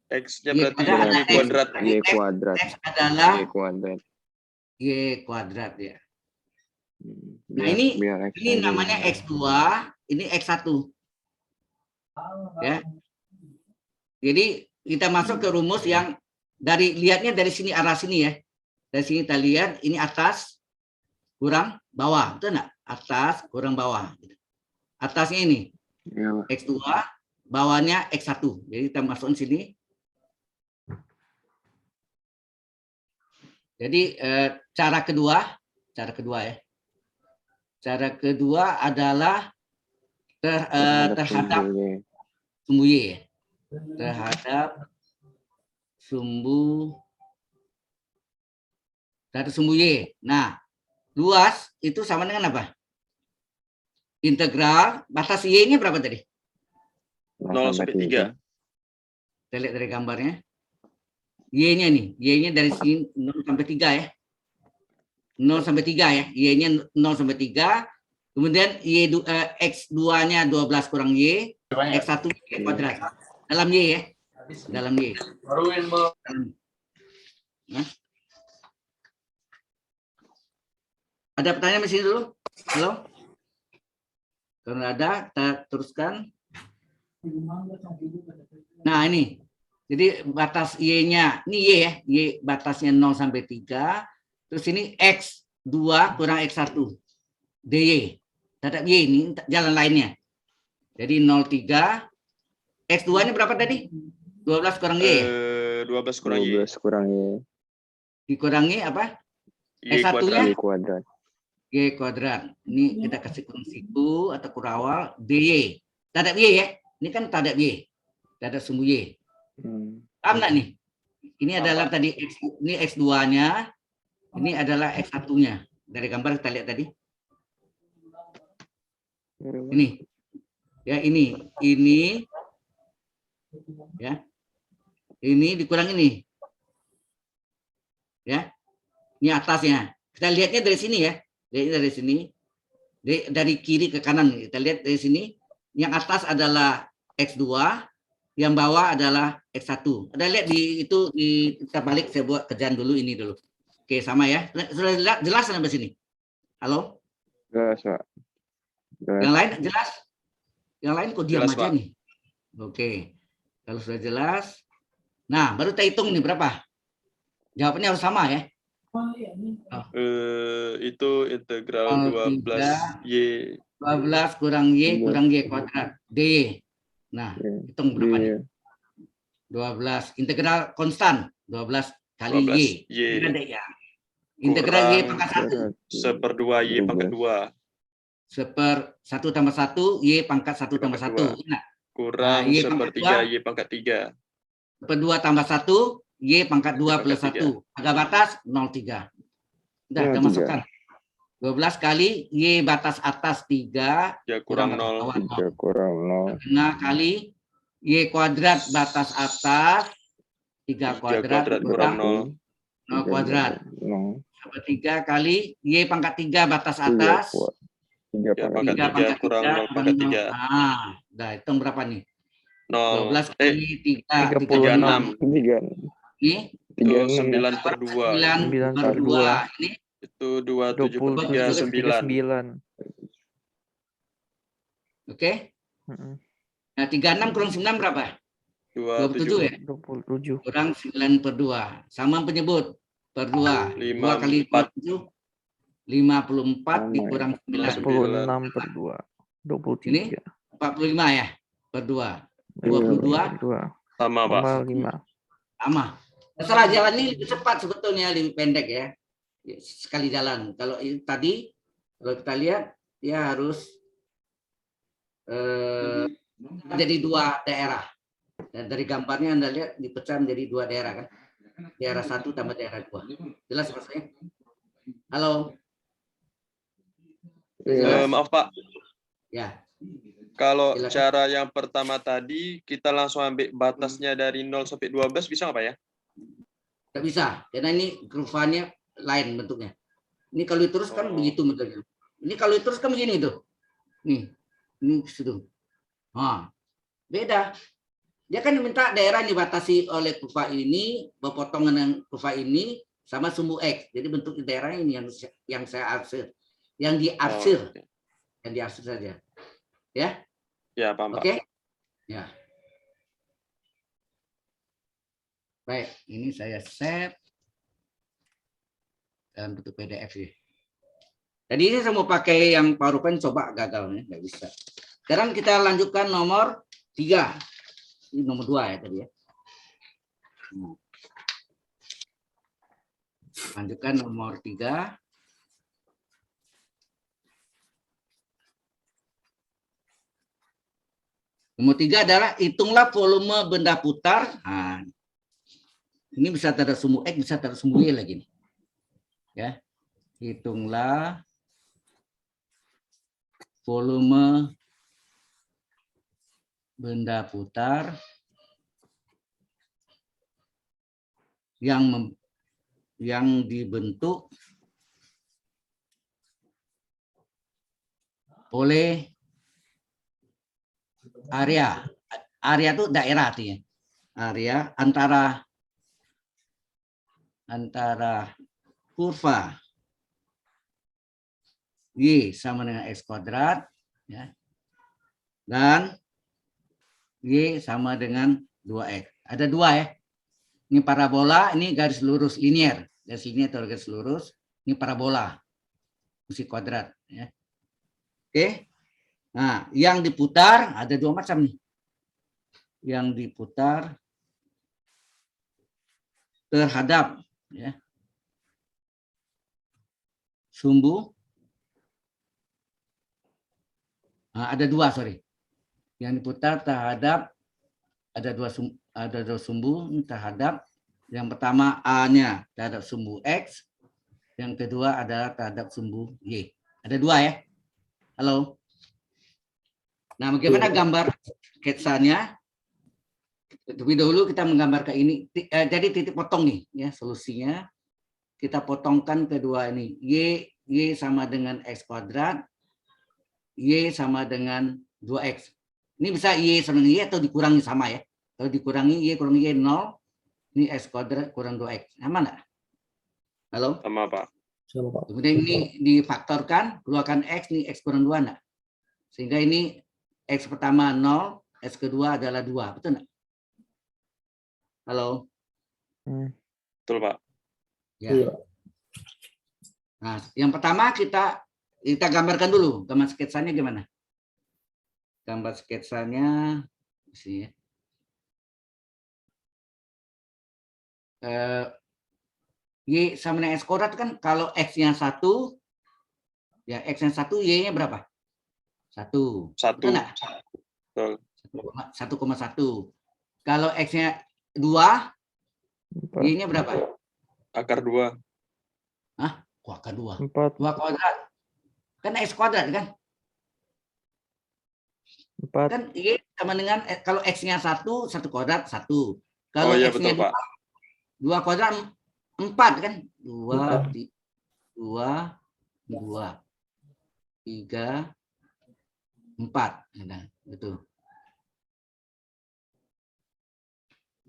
X-nya Y berarti kuadrat. Y kuadrat. Y kuadrat. X adalah Y kuadrat. Y kuadrat ya. Nah, Biar- ini biar X ini aja. namanya X2, ini X1. Ya. Jadi kita masuk ke rumus yang lihatnya dari sini, arah sini ya. Dari sini kita lihat ini atas kurang bawah, betul enggak? Atas kurang bawah. Atasnya ini Iya, Pak. X2, bawahnya X1. Jadi kita masukin sini. Jadi cara kedua ya. Cara kedua adalah terhadap sumbu Y ya. Terhadap sumbu Y. Nah, luas itu sama dengan apa? Integral batas Y-nya berapa tadi? 0 sampai 3. Kita lihat dari gambarnya. Y-nya nih, Y-nya dari sini 0 sampai 3 ya. 0 sampai 3 ya. Y-nya 0 sampai 3. Kemudian X2-nya 12 kurang Y, X1 Y kuadrat. Dalam Y ya. Dalam Y. Nah. Ada pertanyaan di sini dulu? Halo? Kalau ada, kita teruskan. Nah, ini. Jadi batas Y-nya, ini Y ya. Y batasnya 0 sampai 3. Terus ini X 2 kurang X1 dy. Tetap Y ini jalan lainnya. Jadi 0,3 X2 ini berapa tadi? 12 kurang Y ya? 12 kurang Y. 12 kurang Y. Dikurangi apa? Y X1-nya? kuadrat. Y kuadrat. Y kuadrat. Ini kita kasih kurung siku atau kurawal dy. Tadab Y ya. Ini kan tadab Y. Tadab sumbu Y. Paham nggak nih? Ini adalah tadi X, ini X2-nya. Ini adalah X1-nya. Dari gambar kita lihat tadi. Ini. Ya, ini. Ya. Ini dikurang ini. Ya. Ini atasnya. Kita lihatnya dari sini ya. Dari sini. Dari kiri ke kanan. Kita lihat dari sini. Yang atas adalah X2. Yang bawah adalah X1. Ada lihat itu kita balik, saya buat kerjaan dulu ini dulu. Oke, sama ya. Sudah jelas sampai sini? Halo? Jelas, Pak. Jelas. Yang lain jelas? Yang lain kok diam Jelas, aja Pak. nih? Oke. Kalau sudah jelas. Nah, baru kita hitung nih berapa? Jawabannya harus sama ya. Itu integral 12 Y. 12 kurang Y kurang Y kuadrat. dy. Nah, hitung berapa nih? 12. Integral konstan. 12 kali 12 Y. Y. Ya. Integral Y Kurang pangkat 1. 1/2 Y pangkat 2. 1 tambah 1 Y pangkat 1 tambah 1. Nah, Kurang Y pangkat 1/3 Y pangkat 3. 2 tambah 1 Y pangkat 2 plus pangkat 1. Agak batas 0,3. Udah, kita 0,3. masukkan. 12 kali Y batas atas 3. Ya kurang batas 0. bawah 3 kurang 0. Tengah kali Y kuadrat batas atas 3 kuadrat kurang kurang 0 kuadrat. 0. 3 kali Y pangkat 3 batas atas 3 Ya, pangkat pangkat 3 kurang 0 pangkat 3. Ah, udah hitung berapa nih? 0. 12 kali 3 36. 3. Ini 9/2. 9 per 2. Ini Itu 273 9. 9. oke. Mm-mm. Nah, 36 kurang 9 berapa? 27 ya? 27. Kurang 9 per 2. Sama penyebut per 2. 2 kali 27 54 dikurang 9. 46 per 2. 23. Ini 45 ya? Per 2. 22 Sama, Pak. Tambah 5. sama. Terserah jalan ini lebih cepat sebetulnya, lebih pendek ya. Sekali jalan. Kalau tadi kalau kita lihat dia harus jadi 2 daerah. Dan dari gambarnya Anda lihat dipecah menjadi 2 daerah kan. Daerah 1 tambah daerah 2. Jelas maksudnya? Halo. Jelas? Maaf, Pak. Ya. Kalau Silakan. cara yang pertama tadi kita langsung ambil batasnya dari 0 sampai 12 bisa nggak, Pak ya? Tidak bisa, karena ini kurvanya lain bentuknya. Ini kalau diteruskan begitu bentuknya. Ini kalau diteruskan begini tuh. Nih, ini situ. Nah, beda. Dia kan minta daerah yang dibatasi oleh kurva ini, berpotongan dengan kurva ini sama sumbu X. Jadi bentuk daerahnya ini yang saya arsir. Yang diarsir. Oke. Yang diarsir saja. Ya? Ya, paham, Pak. Oke? Ya. Baik, ini saya save dalam bentuk PDF sih. Jadi ini saya mau pakai yang PowerPoint, coba gagal nih, nggak bisa. Sekarang kita lanjutkan nomor 3. Ini nomor 2 ya tadi ya. Lanjutkan nomor 3. Nomor 3 adalah hitunglah volume benda putar. Nah, ini bisa tanda sumbu X, bisa tanda sumbu Y lagi nih. Ya. Hitunglah volume benda putar yang dibentuk oleh area itu daerah artinya. Area antara kurva Y sama dengan X kuadrat ya. Dan Y sama dengan 2X. Ada 2 ya. Ini parabola, ini garis lurus linier. Garis linier atau garis lurus. Ini parabola. fungsi kuadrat. Ya. Oke. Nah, yang diputar ada dua macam nih. Yang diputar terhadap ya, sumbu. Nah, ada dua, sorry. Yang diputar terhadap ada dua sumbu terhadap. Yang pertama A-nya terhadap sumbu X, yang kedua adalah terhadap sumbu Y. Ada dua ya. Halo. Nah, bagaimana gambar sketsanya? Lebih dahulu kita menggambarkan ini. Jadi titik potong nih ya solusinya. Kita potongkan kedua ini. Y sama dengan X kuadrat. Y sama dengan 2X. Ini bisa Y sama dengan Y atau dikurangi sama ya. Kalau dikurangi Y kurang Y 0. Ini X kuadrat kurang 2X. Sama enggak? Halo? Sama, Pak. Kemudian ini difaktorkan, keluarkan X, ini X kurang 2 enggak? Sehingga ini X pertama 0, X kedua adalah 2. Betul enggak? Halo? Betul, Pak. Ya. Nah, yang pertama kita gambarkan dulu. Gambar sketsanya gimana? Gambar sketsanya, sini ya. Y sama dengan X kuadrat kan kalau X-nya 1, ya X-nya 1, Y-nya berapa? 1. Betul enggak? Betul. 1,1. Kalau X-nya 2, Y-nya berapa? Akar 2. Hah? Kok akar 2? 4. 2 kuadrat. Kan X kuadrat kan? 4. Kan Y sama dengan, kalau X-nya 1 kuadrat 1. Kalau Oh iya, X-nya betul, Pak. 2 kuadrat 4 kan? 2, 2, 3, 4. Nah, gitu.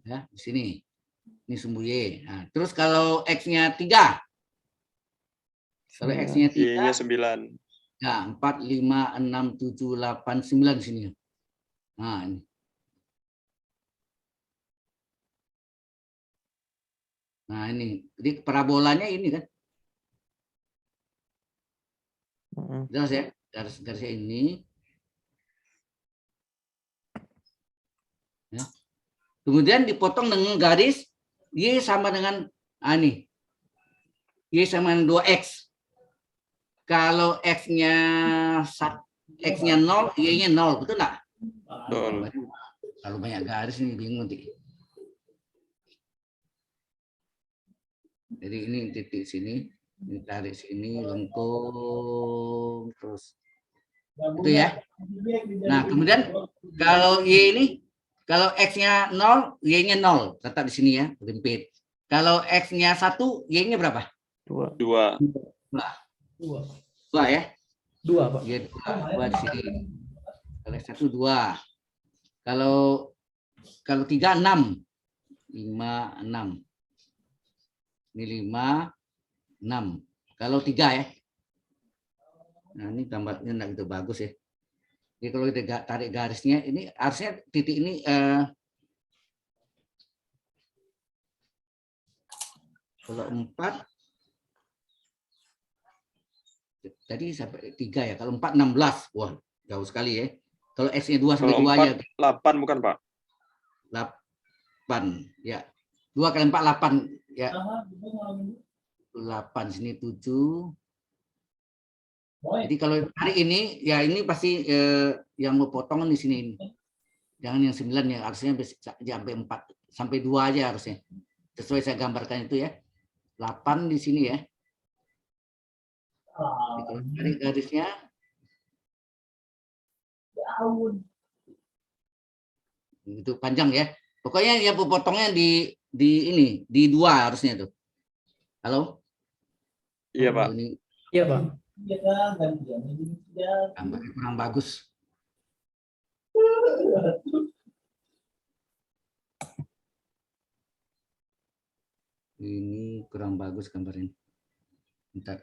Ya, di sini. Ini sumbu Y. Nah, terus kalau X-nya 3. Kalau X-nya 3, Y-nya 9. ya 4, 5, 6, 7, 8, 9 di sini. Nah, ini. Nah, ini. Jadi parabolanya ini kan. Jelas ya? Garis-garisnya ini. Ya. Kemudian dipotong dengan garis Y sama dengan ini. Y sama dengan 2X. Kalau X-nya 0, Y-nya 0. Betul nggak? Betul. Kalau banyak garis ini bingung nanti. Jadi ini titik sini, ini tarik sini, lengkung, terus. Itu ya. Nah, kemudian kalau Y ini, kalau X-nya 0, Y-nya 0. Tetap di sini ya, limpit. Kalau X-nya 1, Y-nya berapa? 2. 2. 2 ya? 2, Pak. Y 2 di sini. Kalau X1 2. Kalau 3 6. 5 6. Ini 5 6. Kalau 3 ya. Nah, ini gambarnya enggak gitu bagus ya. Jadi kalau kita tarik garisnya ini harusnya titik ini kalau 4 tadi sampai 3 ya. Kalau 4 16. Wah, jauh sekali ya. Kalau X-nya 2 sampai Kalau 2 aja. 4, 8 bukan, Pak? 8 ya. 2 kali 4 8 ya. 8 sini 7. Jadi kalau hari ini ya ini pasti yang mau potongan di sini. Jangan yang 9 ya, harusnya sampai 4 sampai 2 aja harusnya. Sesuai saya gambarkan itu ya. 8 di sini ya. Jadi kalau tarik garisnya itu panjang ya. Pokoknya ya potongnya di ini di 2 harusnya tuh. Halo? Iya, Pak. Ini Iya, Pak. gambarnya kurang bagus. Ini kurang bagus gambarnya. Bentar.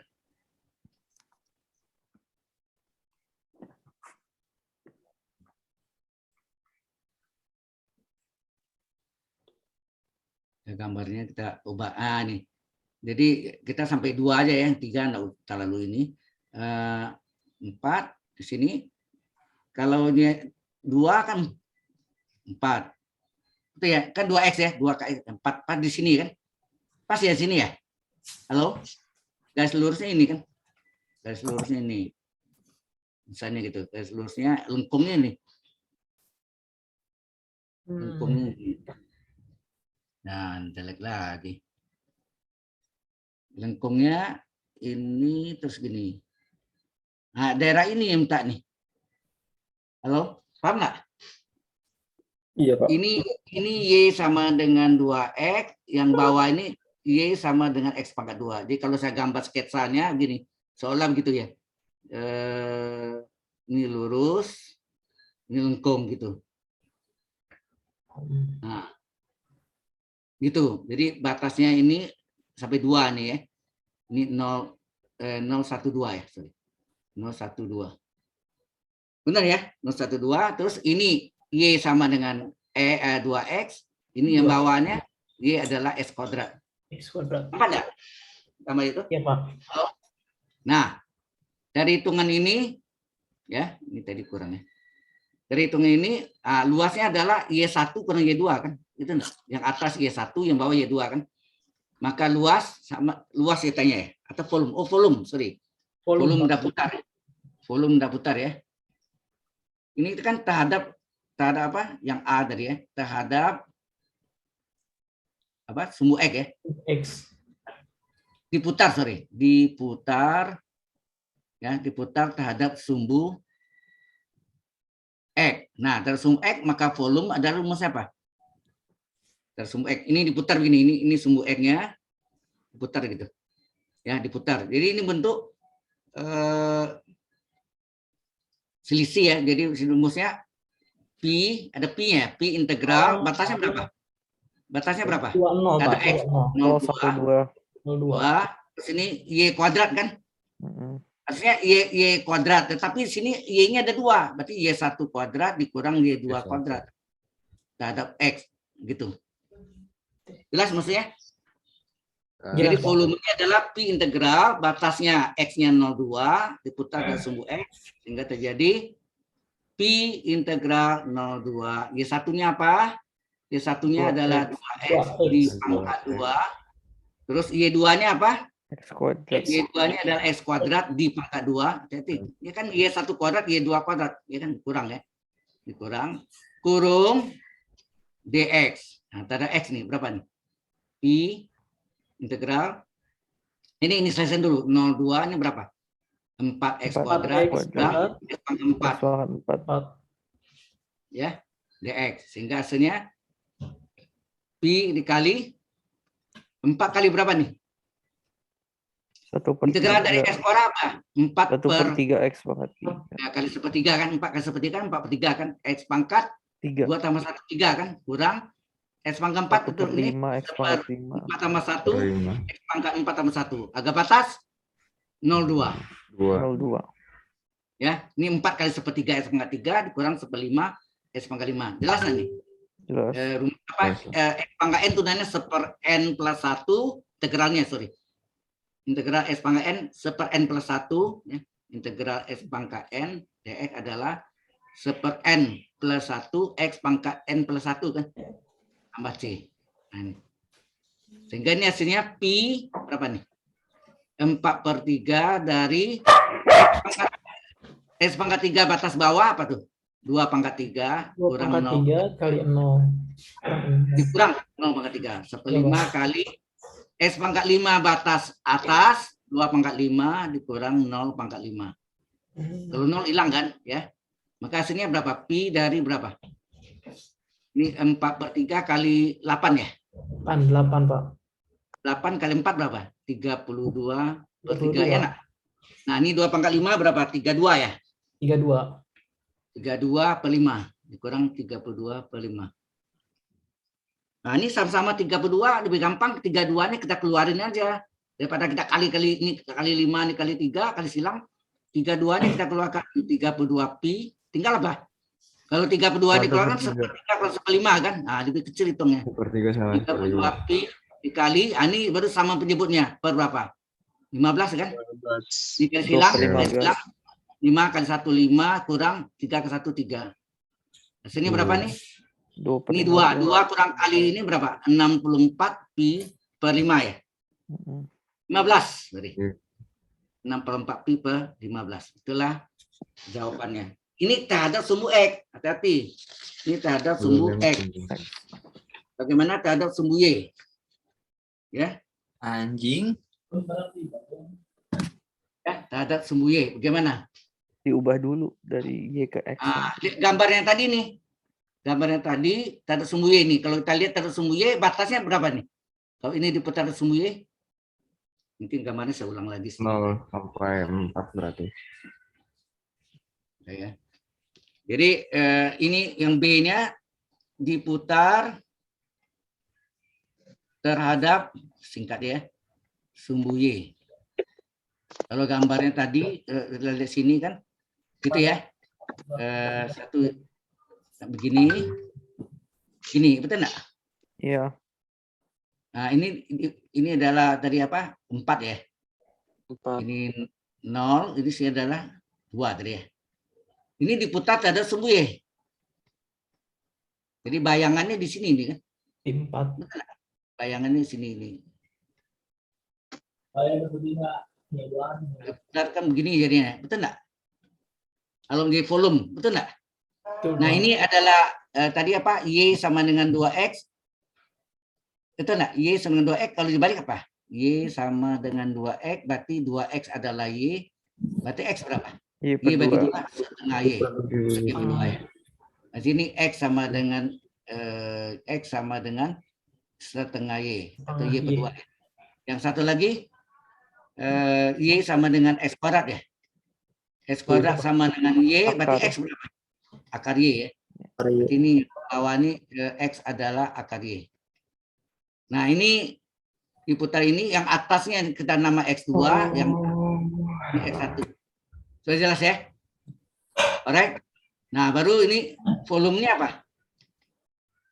Ya, gambarnya kita ubah. Nih. Jadi kita sampai 2 aja ya, 3 enggak terlalu ini. 4 di sini. Kalau dia 2 kan 4. Itu ya, kan 2x ya, 2x 4 di sini kan. Pas ya sini ya. Halo? Garis lurusnya ini kan. Garis lurusnya ini. Misalnya gitu, garis lurusnya lengkungnya ini. Lengkungnya ini. Nah, jelek lagi. Lengkungnya ini terus gini. Nah, daerah ini yang minta nih. Halo, paham nggak? Iya, Pak. Ini Y sama dengan 2X, yang bawah ini Y sama dengan X pangkat 2. Jadi kalau saya gambar sketsanya gini, seolah begitu ya. Ini lurus, ini lengkung gitu. Nah, gitu. Jadi batasnya ini sampai 2 nih ya. Ini 012 ya, sorry. 012. Benar ya? 012. Terus ini Y sama dengan 2X. Ini yang bawahnya Y adalah X kuadrat. X kuadrat. Apa enggak? Sama itu? Iya, Pak. Nah, dari hitungan ini, ya, ini tadi kurang ya. Dari hitungan ini, luasnya adalah Y1 kurang Y2 kan? Itu enggak? Yang atas Y1, yang bawah Y2 kan? Maka luas sama luas katanya ya, atau volume. Oh, volume, sorry. Volume udah putar. Volume udah putar ya. Ini kan terhadap apa? Yang A tadi ya, terhadap apa? Sumbu X ya. X. Diputar, sorry. Diputar ya, diputar terhadap sumbu X. Nah, dari sumbu X maka volume adalah rumus apa? Dari sumbu X. Ini diputar begini, ini sumbu X-nya diputar gitu. Ya, diputar. Jadi ini bentuk selisih ya. Jadi rumusnya Pi, ada Pi-nya, Pi integral, batasnya berapa? Batasnya berapa? 20, Ada Pak. X. 012. 02. Terus ini Y kuadrat kan? Mm-mm. Artinya Y kuadrat, tetapi sini Y-nya ada 2, berarti Y1 kuadrat dikurang Y2 kuadrat terhadap X, gitu. Jelas maksudnya? Jadi Jelas, Pak. volumenya adalah Pi integral, batasnya X-nya 02, diputar ke sumbu X, sehingga terjadi Pi integral 02. Y1-nya apa? Y1-nya adalah 2X di pangkat 2. Terus Y2-nya apa? X kuadrat. Y2-nya adalah X kuadrat di pangkat 2. Jadi, ini kan Y1 kuadrat, Y2 kuadrat. Ya kan kurang ya. Dikurang. Kurung DX. Nah, ada X nih, berapa nih? Pi integral. Ini selesai dulu. 02 ini berapa? 4X kuadrat. X Kurang X pangkat 4. 4. Ya, DX. Sehingga hasilnya Pi dikali 4 kali berapa nih? 1/3. Integral dari X kuadrat apa? 4 per 1/3 X pangkat 3. ya, kali 1/3 kan, 4 kali 1/3 kan 4/3 kan, X pangkat 3. 2 tambah 1 3 kan, kurang X pangkat 4 betul ini 1/5 X pangkat 5. 4 tambah 1 X pangkat 4 tambah 1 agak batas 02 02. ya, ini 4 kali 1/3 X pangkat 3 dikurang 1/5 X pangkat 5. Jelas nggak nih? Jelas. X pangkat N tunanya 1/n plus 1 integralnya, sorry. Integral X pangkat N 1/n plus 1 ya. Integral X pangkat N dx adalah 1/n plus 1 X pangkat N plus 1 kan tambah C. Nah, ini. Sehingga ini hasilnya Pi berapa nih? 4/3 dari X pangkat 3 batas bawah apa tuh? 2/3 2 kurang pangkat 0 3 kali 0. dikurang 0/3 1/5 kali X pangkat 5 batas atas 2/5 dikurang 0/5. Kalau 0 hilang kan ya. Maka hasilnya berapa? Pi dari berapa? Ini 4/3 kali 8 ya. 8, Pak. 8 kali 4 berapa? 32/3 ya. 32. Nah, ini 2/5 berapa? 32 ya. 32. 32/5 dikurang 32/5. Nah, ini sama-sama 32 lebih gampang, 32 ini kita keluarin aja. Daripada kita kali-kali ini kali 5 ini kali 3 kali silang. 32 ini kita keluarkan 32 pi, tinggal apa? Kalau 32 dikeluarkan 1/3 kalau 1/5 kan? Nah, lebih kecil hitungnya. 1/3 sama 32 pi dikali, ini baru sama penyebutnya per berapa? 15 kan? 15. Ini kali silang, 15. 5 kali 1 5 kurang 3 kali 1 3. Hasilnya berapa nih? 2 per Ini 15. 2 kurang kali ini berapa? 64 pi per 5 ya. Mm-mm. 15 berarti. Hmm. 64 pi per 15. Itulah jawabannya. Ini terhadap sumbu X. Hati-hati. Ini terhadap sumbu X. Bagaimana terhadap sumbu Y? Ya. Anjing. Ya, terhadap sumbu Y. Bagaimana? Diubah dulu dari Y ke X. Lihat gambar yang tadi nih. Gambar yang tadi terhadap sumbu Y ini. Kalau kita lihat terhadap sumbu Y, batasnya berapa nih? Kalau ini diputar terhadap sumbu Y, mungkin gambarnya saya ulang lagi. 0 sampai 4 berarti. Ya. Jadi ini yang B-nya diputar terhadap, singkat ya, sumbu Y. Kalau gambarnya tadi kita lihat sini kan, gitu ya, satu begini, ini betul nggak? Iya. Nah ini adalah tadi apa? 4 ya. 4. Ini 0, ini sih adalah 2 tadi ya. Ini diputar terhadap sumbu Y. Jadi bayangannya di sini nih kan. 4. Bayangannya di sini ini. Putarkan begini jadinya, betul nggak? Kalau di volume, betul nggak? Nah ini adalah tadi apa? Y sama dengan 2X. Betul nggak? Y sama dengan 2X, kalau dibalik apa? Y sama dengan 2X, berarti 2X adalah Y. Berarti X berapa? Y Y bagi 2 per 2. setengah Y. Y bagi 2 ya. Nah sini X sama dengan setengah Y. Atau Y per 2 ya. Yang satu lagi, Y sama dengan X kuadrat ya. X kuadrat sama dengan Y, berarti X berapa? Akar Y ya. Berarti ini bawah ini X adalah akar Y. Nah ini diputar ini, yang atasnya kita nama X2, yang ini X1. Sudah jelas ya? Alright. Nah baru ini volumenya apa?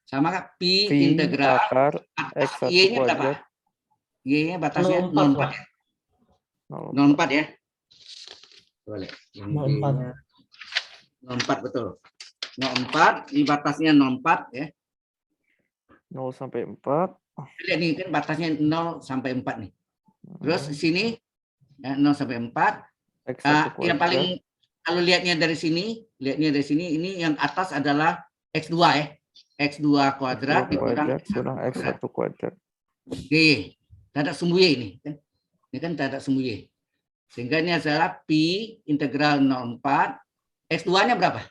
Sama kah? Pi integral akar atas X1 Y-nya berapa? kuadrat. Y-nya batasnya 0,4 0,4 ya. 0,4. 0,4 ya. Boleh. 0,4 betul. 0,4, ini batasnya 0,4 ya. 0 sampai 4. Lihat nih kan batasnya 0 sampai 4 nih. Terus di sini ya, 0 sampai 4. X1 Yang kuadrat. paling kalau lihatnya dari sini ini yang atas adalah X2 ya. X2 kuadrat dikurang kurang X1 kuadrat. Y. Terhadap sumbu Y ini kan. Ini kan terhadap sumbu Y. Sehingga ini adalah pi integral 0,4. X2-nya berapa?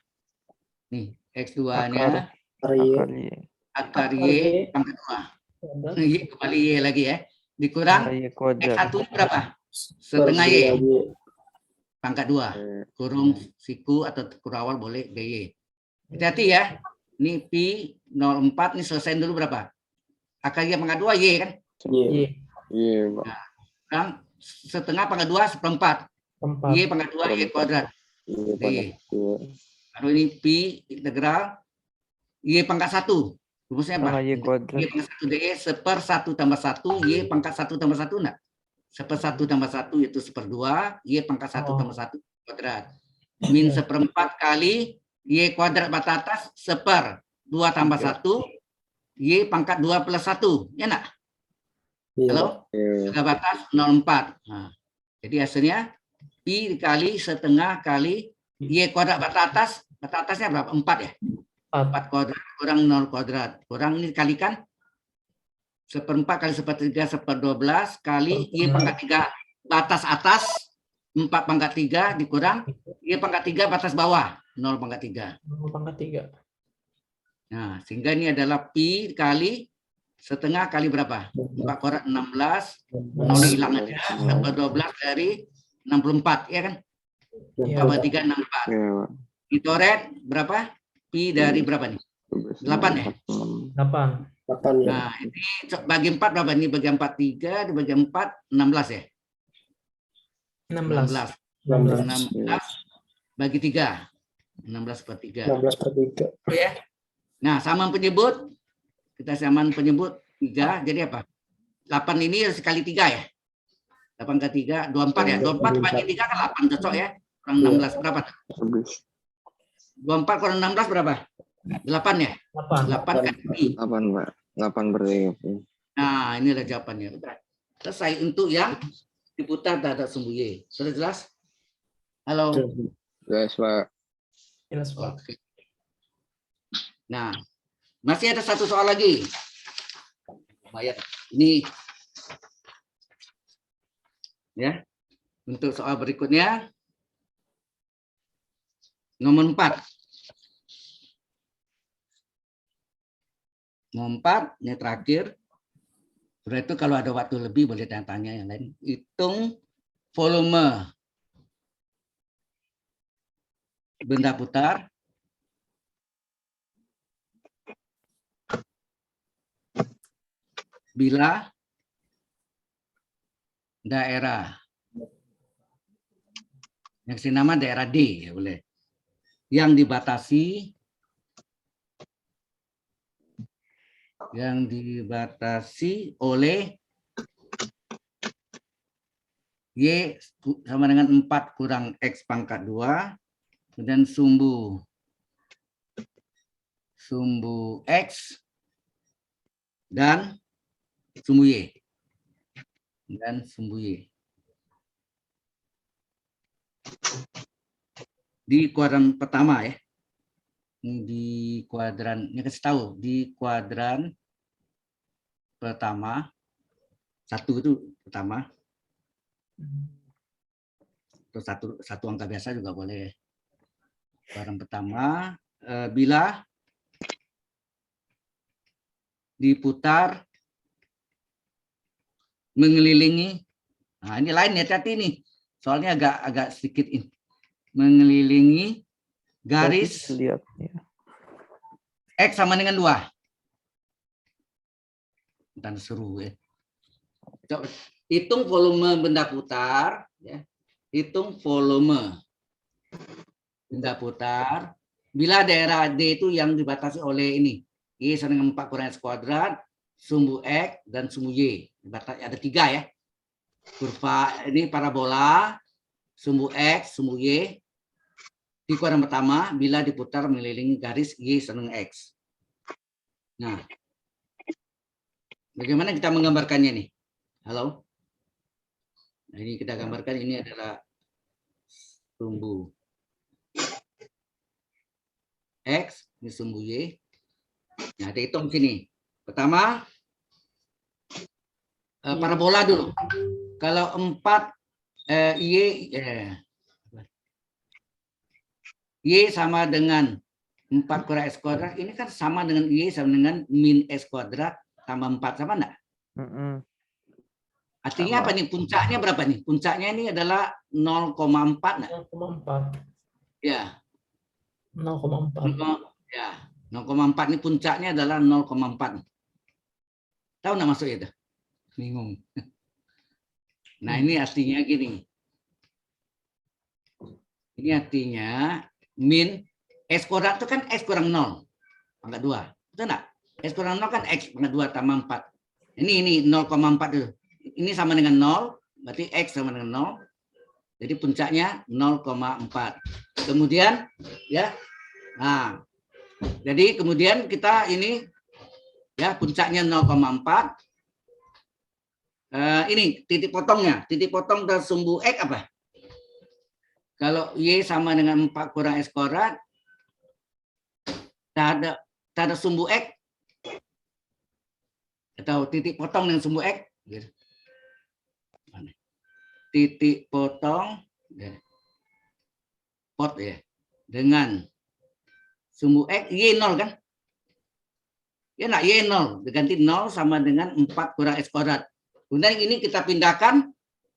Nih, X2-nya akar Y pangkat 2. Y kembali Y lagi ya. Dikurang Y kuadrat. X1 berapa? Setengah Y. Pangkat 2. Kurung siku atau kurawal boleh DY. Hati-hati ya. Ini pi 0,4 ini selesai dulu berapa? Akar Y pangkat 2 Y kan? Iya, Bang. Kurang setengah pangkat 2 seperempat. 4. Y pangkat 2 Y kuadrat. Iya, DY. Bang. Lalu ini pi integral Y pangkat 1. Rumusnya apa? Setengah Y kuadrat. Y pangkat 1 DY seper 1 tambah 1 Y pangkat 1 tambah 1 enggak? Seper 1 tambah 1 yaitu seper 2 Y pangkat 1 tambah 1 kuadrat. Min seperempat kali Y kuadrat batas atas seper 2 tambah 1 Y pangkat 2 plus 1. Ya enggak? Halo? Iya. Sudah batas 0,4. Nah, jadi hasilnya pi dikali setengah kali Y kuadrat batas atasnya berapa? 4 ya? 4 kuadrat kurang 0 kuadrat. Kurang ini dikalikan seperempat kali sepertiga seper 12 kali Y pangkat 3 batas atas 4 pangkat 3 dikurang Y pangkat 3 batas bawah 0 pangkat 3. 0 pangkat 3. Nah, sehingga ini adalah pi kali setengah kali berapa? 4 kuadrat 16. 0 hilang aja. Seper 12 dari 64 ya kan? 4 per 3 64. Iya, Bang. Ditoret berapa? Pi dari berapa nih? 8 ya? 8. Nah, ini bagi 4 berapa? Ini bagi 4 3, dibagi 4 16 ya? 16. 16 bagi 3. 16 per 3. 16 per 3. Ya. Nah, samaan penyebut. Kita samaan penyebut 3, jadi apa? 8 ini harus kali 3 ya? 8 ke 3, 24 ya. 24 bagi 3 kan 8 cocok ya. Kurang 16 berapa? Habis. 24 kurang 16 berapa? 8 ya? 8. 8 kali. 8, Pak. 8 per 30. Nah, ini adalah jawabannya. Udah. Selesai untuk yang diputar terhadap sumbu Y. Sudah jelas? Halo. Jelas, Pak. Jelas, Pak. Oke. Nah, masih ada satu soal lagi. Lumayan. Ini ya. Untuk soal berikutnya nomor 4. Nomor 4, ini terakhir. Sudah itu kalau ada waktu lebih boleh tanya yang lain. Hitung volume benda putar bila daerah yang kasih nama daerah D ya boleh, yang dibatasi oleh Y sama dengan 4 kurang X pangkat 2, kemudian sumbu X dan sumbu Y. Di kuadran pertama ya. Ini di kuadran, ini kasih tahu, di kuadran pertama, 1 itu pertama, terus satu angka biasa juga boleh. Kuadran pertama, bila diputar mengelilingi, nah ini lain ya, hati-hati nih, soalnya agak sedikit ini, mengelilingi garis lihat ya. X sama dengan 2. Dan seru ya. Coba hitung volume benda putar ya. Hitung volume benda putar bila daerah D itu yang dibatasi oleh ini. Y sama dengan 4 kurang X kuadrat, sumbu X dan sumbu Y. Ada 3 ya. Kurva ini parabola, sumbu X, sumbu Y. Di kuadran pertama bila diputar mengelilingi garis Y sama dengan X. Nah, bagaimana kita menggambarkannya nih? Halo? Nah, ini kita gambarkan, ini adalah sumbu X, ini sumbu Y. Nah, kita hitung sini. Pertama, parabola dulu. Kalau 4 Y sama dengan 4 kurang X kuadrat, ini kan sama dengan Y sama dengan min X kuadrat tambah 4, sama enggak? Artinya Sama. apa nih? Puncaknya berapa nih? Puncaknya ini adalah 0,4 enggak? 0,4. Ya. 0,4. Ya, 0,4 ini puncaknya adalah 0,4. Tahu enggak maksudnya itu? Bingung. Nah, ini artinya gini. Ini artinya min X kuadrat itu kan X kurang 0 pangkat 2. Betul enggak? X kurang 0 kan X pangkat 2 tambah 4. Ini 0,4 itu. Ini sama dengan 0, berarti X sama dengan 0. Jadi puncaknya 0,4. Kemudian ya. Nah, jadi kemudian kita ini ya puncaknya 0,4. Ini titik potongnya. Titik potong dari sumbu X apa? Kalau Y sama dengan 4 kurang X kuadrat, tak ada sumbu X, atau titik potong dengan sumbu X. Titik potong pot ya, dengan sumbu X, Y 0 kan? Ya nak, Y 0, diganti 0 sama dengan 4 kurang X kuadrat. Kemudian ini kita pindahkan,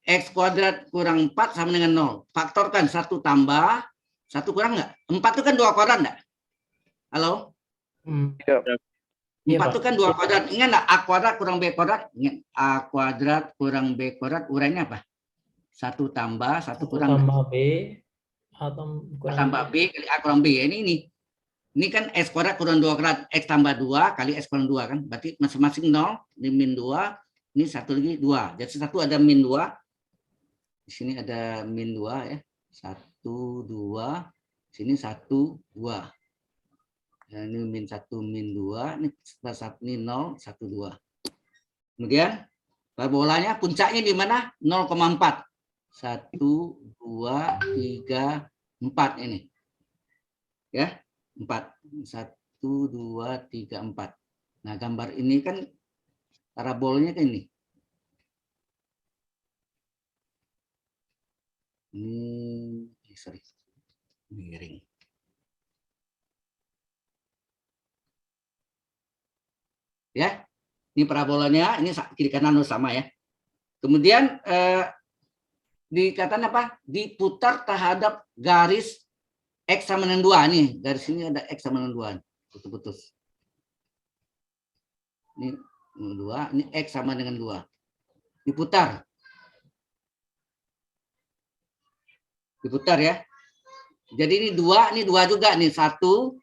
X kuadrat kurang 4 sama dengan 0. Faktorkan 1 tambah 1 kurang enggak? 4 itu kan 2 kuadrat enggak? Halo? 4 itu kan 2 kuadrat. Ingat enggak? A kuadrat kurang B kuadrat. Ingat, A kuadrat kurang B kuadrat urainya apa? 1 tambah 1 kurang tambah B atau kurang tambah B kali A kurang B. Ini kan X kuadrat kurang 2 kuadrat. X tambah 2 kali X kurang 2 kan. Berarti masing-masing 0. Ini min 2. Ini satu lagi 2. Jadi satu ada min 2. Di sini ada min 2 ya. 1, 2. Sini 1, 2. Dan ini min 1, min 2. Ini 0, 1, 2. Kemudian parabolanya puncaknya di mana? 0,4. 1, 2, 3, 4 ini. Ya, 4. 1, 2, 3, 4. Nah, gambar ini kan parabolanya kan ini. Sorry. Miring. Ya. Ini parabolanya, ini kiri kanan sama ya. Kemudian dikatakan apa? Diputar terhadap garis X sama dengan 2 nih. Garis ini ada X sama dengan 2. Putus-putus. Ini 2, ini X sama dengan 2. Diputar. Diputar ya. Jadi ini 2 juga nih. 1,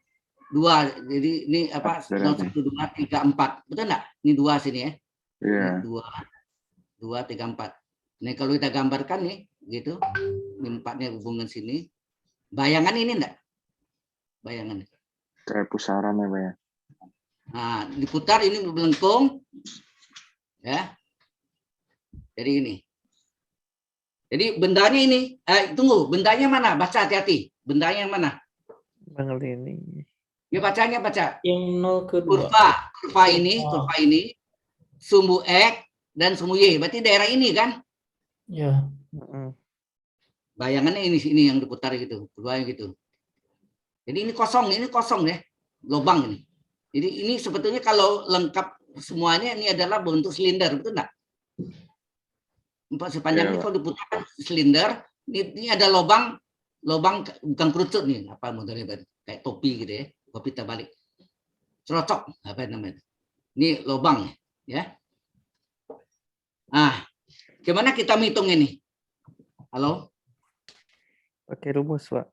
2. Jadi ini apa? 0, 1, 2, 3, 4. Betul enggak? Ini 2 sini ya. Iya. 2, 3, 4. Nih kalau kita gambarkan nih, gitu. Ini 4-nya hubungan sini. Bayangan ini enggak? Bayangan. Kayak pusaran ya, Pak ya. Nah, diputar ini melengkung. Ya. Jadi ini. Jadi bendanya ini, tunggu, bendanya mana? Baca hati-hati. Bendanya yang mana? Bang ini. Ya bacanya baca. Yang 0 ke 2. Kurva ini, sumbu X dan sumbu Y. Berarti daerah ini kan? Ya. Bayangannya ini yang diputar gitu, keluarnya gitu. Jadi ini kosong ya, lubang ini. Jadi ini sebetulnya kalau lengkap semuanya ini adalah bentuk silinder, betul enggak? Sepanjang ini kalau diputar silinder, ini ada lubang bukan kerucut nih, apa modelnya kayak topi gitu ya, topi terbalik. Cerocok, apa namanya? Ini lubang ya. Ah, gimana kita menghitung ini? Halo? Pakai rumus, Pak.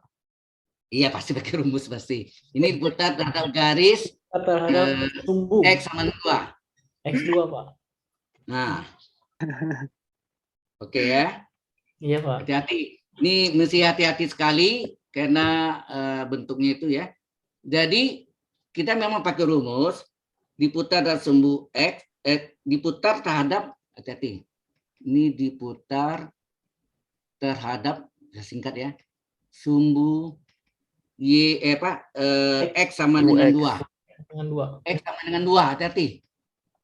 Iya, pasti pakai rumus pasti. Ini diputar terhadap garis Terhadap sumbu. X sama 2. X2, Pak. Nah. Oke ya. Iya, Pak. Hati-hati. Ini mesti hati-hati sekali karena bentuknya itu ya. Jadi kita memang pakai rumus diputar dari sumbu X, diputar terhadap, hati-hati. Ini diputar terhadap, singkat ya, sumbu X sama dengan 2. Dengan 2. X sama dengan 2, hati-hati.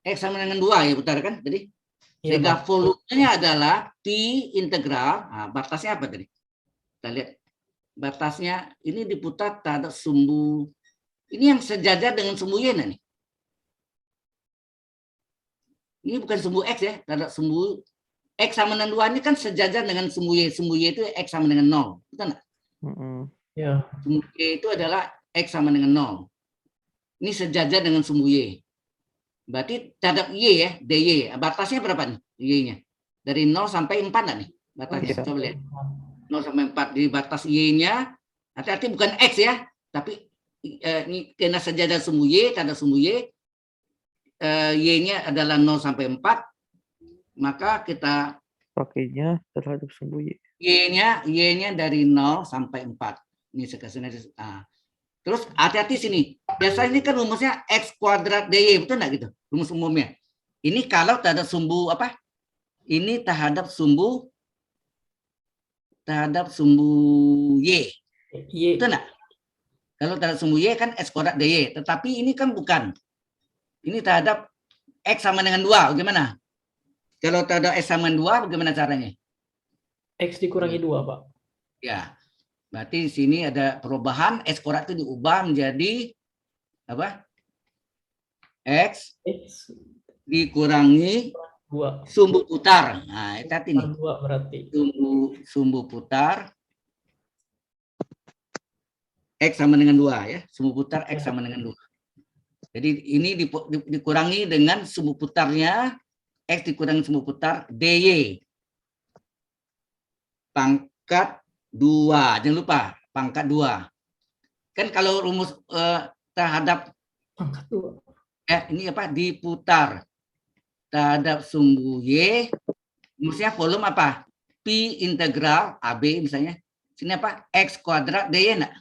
X sama dengan 2 ya putar kan tadi. Iya, Sehingga Pak. volumenya adalah P integral. Nah, batasnya apa tadi? Kita lihat. Batasnya ini diputar terhadap sumbu. Ini yang sejajar dengan sumbu Y nih. Ini bukan sumbu X ya. Terhadap sumbu X sama dengan 2 ini kan sejajar dengan sumbu Y. Sumbu Y itu X sama dengan 0. Betul nggak? Ya. Sumbu Y itu adalah X sama dengan 0. Ini sejajar dengan sumbu Y. Berarti terhadap Y ya, DY. Batasnya berapa nih Y-nya? Dari 0 sampai 4 enggak nih? Batasnya. Coba lihat. 0 sampai 4 di batas Y-nya. Hati-hati bukan X ya, tapi ini karena sejajar sumbu Y, terhadap sumbu Y. Y-nya adalah 0 sampai 4. Maka kita pakainya terhadap sumbu Y. Y-nya dari 0 sampai 4. Ini sekasihnya. Terus hati-hati sini. Biasanya ini kan rumusnya X kuadrat DY, betul nggak gitu? Rumus umumnya. Ini kalau terhadap sumbu apa? Ini terhadap sumbu Y. Y. Betul nggak? Kalau terhadap sumbu Y kan X kuadrat DY. Tetapi ini kan bukan. Ini terhadap X sama dengan 2. Bagaimana? Kalau terhadap X sama 2, bagaimana caranya? X dikurangi 2, Pak. Ya. Berarti di sini ada perubahan. X kuadrat itu diubah menjadi apa? X dikurangi 2. sumbu putar. Nah, itu tadi nih. 2 berarti. Sumbu putar X sama dengan 2 ya. Sumbu putar X sama dengan 2. Jadi ini dikurangi dengan sumbu putarnya X dikurangi sumbu putar DY. Pangkat 2. Jangan lupa pangkat 2. Kan kalau rumus terhadap Pangkat 2. ini apa? Diputar terhadap sumbu Y, rumusnya volume apa? Pi integral AB misalnya. Sini apa? X kuadrat DY enggak?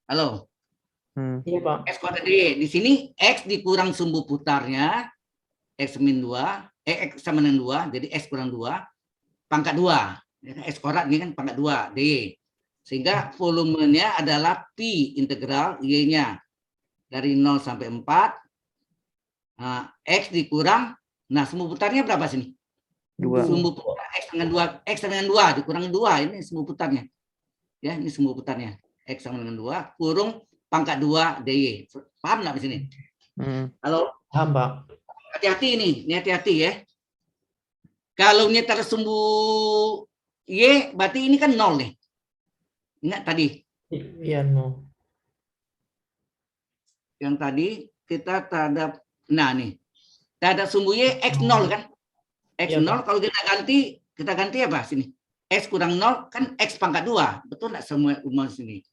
Halo? Iya, Pak. X kuadrat DY. Di sini X dikurang sumbu putarnya. X min 2. X sama dengan 2. Jadi X kurang 2. Pangkat 2. X kuadrat ini kan pangkat 2. DY. Sehingga volumenya adalah Pi integral Y-nya. Dari 0 sampai 4. Nah, X dikurang. Nah, sumbu putarnya berapa sini? 2. Sumbu putar X dengan 2. X sama dengan 2. Dikurang 2. Ini sumbu putarnya. Ya, ini sumbu putarnya. X sama dengan 2. Kurung pangkat 2 DY. Paham nggak di sini? Halo? Paham, Pak. Hati-hati ini hati-hati ya. Kalau ini tersumbu Y, berarti ini kan 0 nih. Ingat tadi. Iya, no. Yang tadi kita terhadap, nah nih. Terhadap sumbu Y, X 0 kan? X Iya, 0, kalau kita ganti apa sini? X kurang 0, kan X pangkat 2. Betul nggak semua umur sini?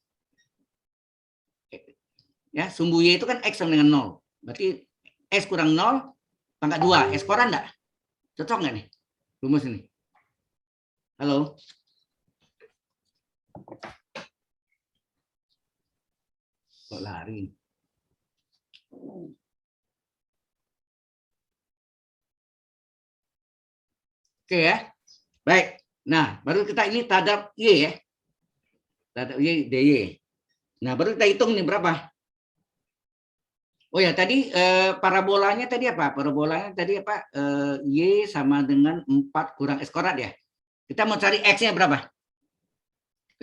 Ya, sumbu Y itu kan X sama dengan 0. Berarti X kurang 0, pangkat 2. X kuadrat enggak? Cocok nggak nih? Rumus ini. Halo? Kok lari? Oke ya. Baik. Nah, baru kita ini terhadap Y ya. Terhadap Y, DY. Nah, baru kita hitung nih berapa? Oh ya, tadi parabolanya tadi apa? Parabolanya tadi apa? Y sama dengan 4 kurang X kuadrat ya. Kita mau cari X-nya berapa?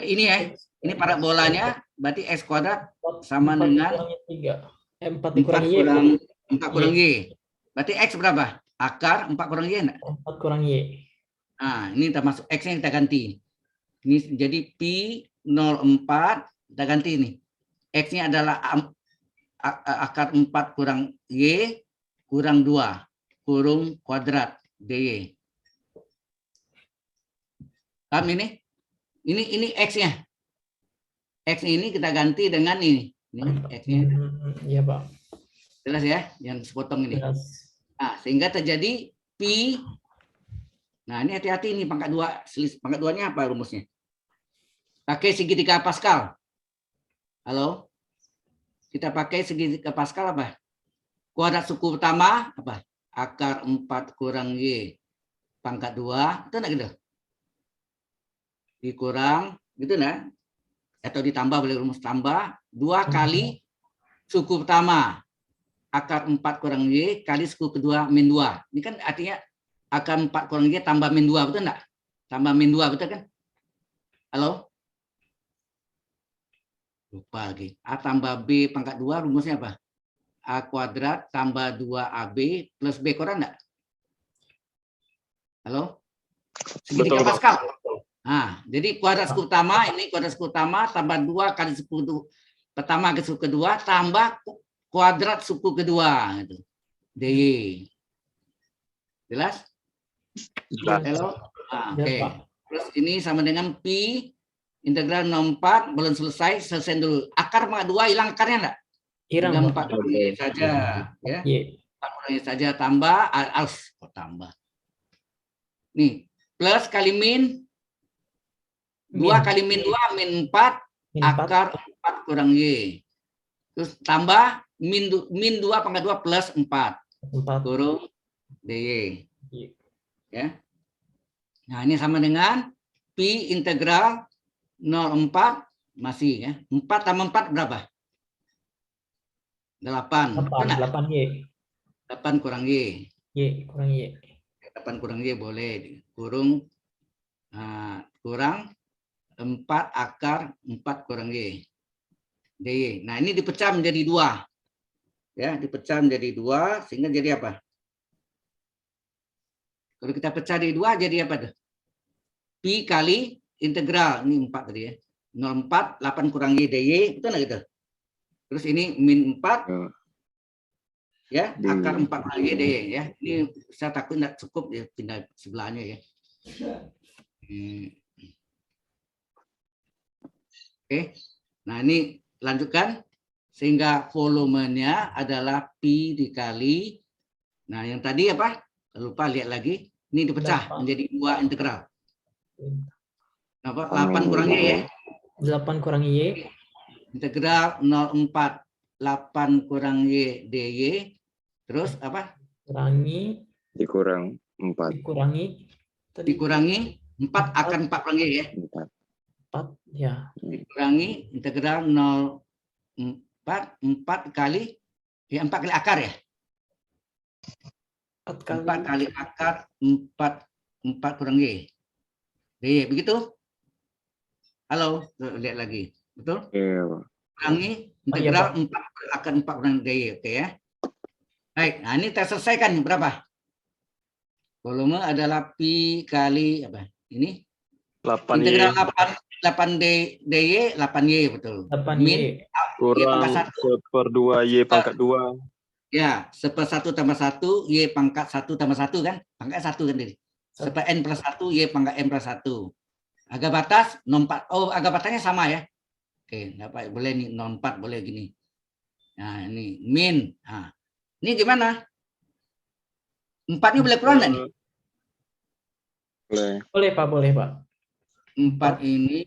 Ini ya. Ini parabolanya, berarti X kuadrat sama dengan 4 4 dikurangi Y. kurang Y. Berarti X berapa? Akar 4 kurang Y enggak? 4 kurang Y. Nah, ini termasuk X-nya kita ganti. Ini jadi Pi 04, kita ganti ini. X-nya adalah akar 4 kurang Y kurang 2 kurung kuadrat DY. Paham ini? Ini X-nya. X ini kita ganti dengan ini. Ini X-nya. Iya, Pak. Jelas ya? Yang sepotong ini. Jelas. Nah, sehingga terjadi Pi. Nah, ini hati-hati ini pangkat 2. Pangkat 2-nya apa rumusnya? Pakai segitiga Pascal. Halo? Kita pakai segitiga Pascal apa? Kuadrat suku pertama apa? Akar 4 kurang Y pangkat 2. Itu enggak gitu? Dikurang, gitu nah. Atau ditambah, boleh rumus tambah. 2 kali suku pertama. Akar 4 kurang Y kali suku kedua min 2. Ini kan artinya akar 4 kurang Y tambah min 2, betul enggak? Tambah min 2, betul kan? Halo? Lupa lagi. A tambah B pangkat 2 rumusnya apa? A kuadrat tambah 2AB plus B kuadrat enggak? Halo? Segitiga Betul, Pak. Pascal. Nah, jadi kuadrat suku utama, ini kuadrat suku utama tambah 2 kali suku pertama ke suku kedua tambah kuadrat suku kedua gitu. DY. Jelas? Halo? Nah, oke. Terus ini sama dengan Pi integral 04 belum selesai dulu. Akar pangkat 2 hilang akarnya enggak? Hilang, 4 kurang Y saja, ya. Y. 4 kurang Y saja tambah tambah. Nih, plus kali min 2 kali min 2 min 4 akar 4 kurang Y. Terus tambah min 2 pangkat 2 plus 4 kurung DY. Ya. Nah, ini sama dengan Pi integral 04 masih ya. 4 tambah 4 berapa? 8. 8Y. 8 kurang Y. Y kurang Y. 8 kurang Y boleh kurung kurang 4 akar 4 kurang Y. DY. Nah, ini dipecah menjadi 2. Ya, dipecah menjadi 2 sehingga jadi apa? Kalau kita pecah dari 2 jadi apa tuh? Pi kali integral, ini 4 tadi ya. 04 8 kurang Y DY, itu enggak gitu? Terus ini min 4 ya, akar 4 kurang Y DY ya. Ini saya takut enggak cukup ya, pindah sebelahnya ya. Oke. Nah, ini lanjutkan sehingga volumenya adalah Pi dikali. Nah, yang tadi apa? Lupa lihat lagi. Ini dipecah menjadi 2 integral. Apa? 8 kurang Y ya. 8 kurang Y Integral 0,4 8 kurang Y DY. Terus apa? kurangi Dikurang 4. dikurangi tadi Dikurangi 4 akan 4 kurang Y ya. 4. 4 ya. Dikurangi integral 4 kali 4 kali akar ya. 4 kali 4 kali akar 4 kurang Y. DY begitu? Halo, tuh, lihat lagi. Betul? Iya, Pak. Kurangi integral 4 akar 4 kurang DY. Oke ya. Baik, nah ini kita selesaikan berapa? Volume adalah pi kali apa? Ini 8Y integral 8 DY 8Y betul. 8 Min Y kurang pangkat 1/2 Y pangkat 2. ya 1/1 tambah 1 Y pangkat 1 tambah 1 kan? Pangkat 1 kan tadi. 1/n plus 1 Y pangkat n plus 1. Agak batas 0,4. Oh, agak batasnya sama ya. Oke, nggak apa boleh nih 0,4 boleh gini. Nah, ini min. Nah, ini gimana? 4-nya boleh keluar nggak nih? Boleh. boleh Pak, boleh Pak. 4 ini